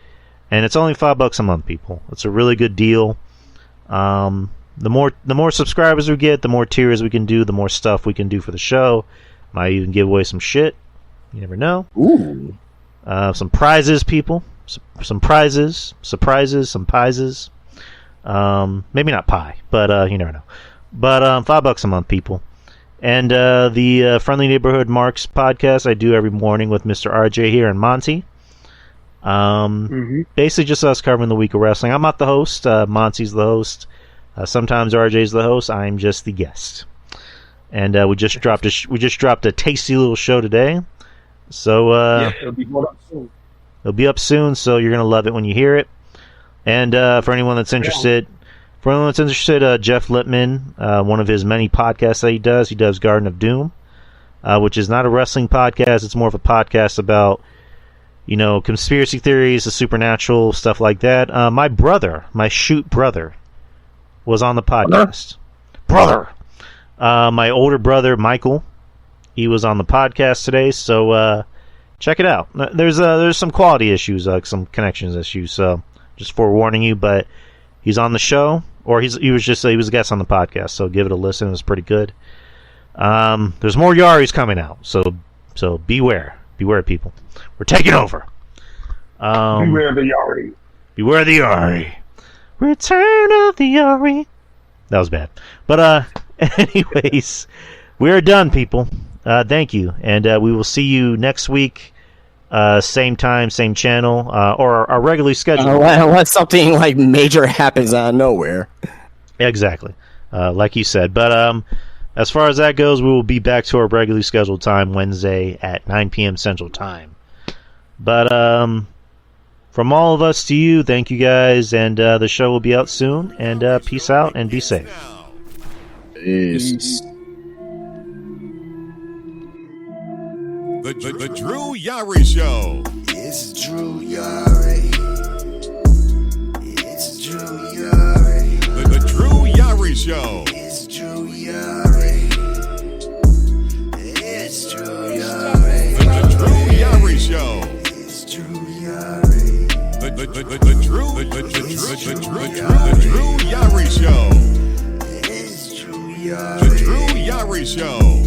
And it's only $5 a month, people. It's a really good deal. The more subscribers we get, the more tiers we can do, the more stuff we can do for the show. Might even give away some shit. You never know. Ooh. Some prizes, people. Some prizes, surprises, some prizes. Maybe not pie, but you never know. But $5 a month, people. And the Friendly Neighborhood Marks podcast I do every morning with Mr. RJ here and Monty. Basically just us covering the week of wrestling. I'm not the host. Monty's the host. Sometimes RJ's the host. I'm just the guest. And we just dropped a tasty little show today. So yeah, it'll be going up soon. It'll be up soon, so you're gonna love it when you hear it. And for anyone that's interested, Jeff Littman, one of his many podcasts that he does Garden of Doom, which is not a wrestling podcast. It's more of a podcast about, conspiracy theories, the supernatural, stuff like that. My shoot brother, was on the podcast. Brother. My older brother, Michael, he was on the podcast today, so check it out. There's some quality issues, some connections issues, so just forewarning you, but he's on the show, or he was a guest on the podcast, so give it a listen. It was pretty good. There's more Yaris coming out, so beware, people. We're taking over. Beware the Yari. Beware the Yari. Return of the Yari. That was bad, but anyways, we're done, people. Thank you, and we will see you next week. Same time, same channel, or our regularly scheduled. Unless something like major happens out of nowhere. Exactly, like you said. But as far as that goes, we will be back to our regularly scheduled time Wednesday at 9 p.m. Central Time. But from all of us to you, thank you guys, and the show will be out soon. And peace out and be safe. Peace. The Drew Yari Show. It's Drew Yari. It's Drew Yari. The Drew Yari Show. It's Drew Yari. It's Drew Yari. The Drew Yari Show. It's Drew Yari. The Drew Yari Show. It's Drew Yari. The Drew Yari Show.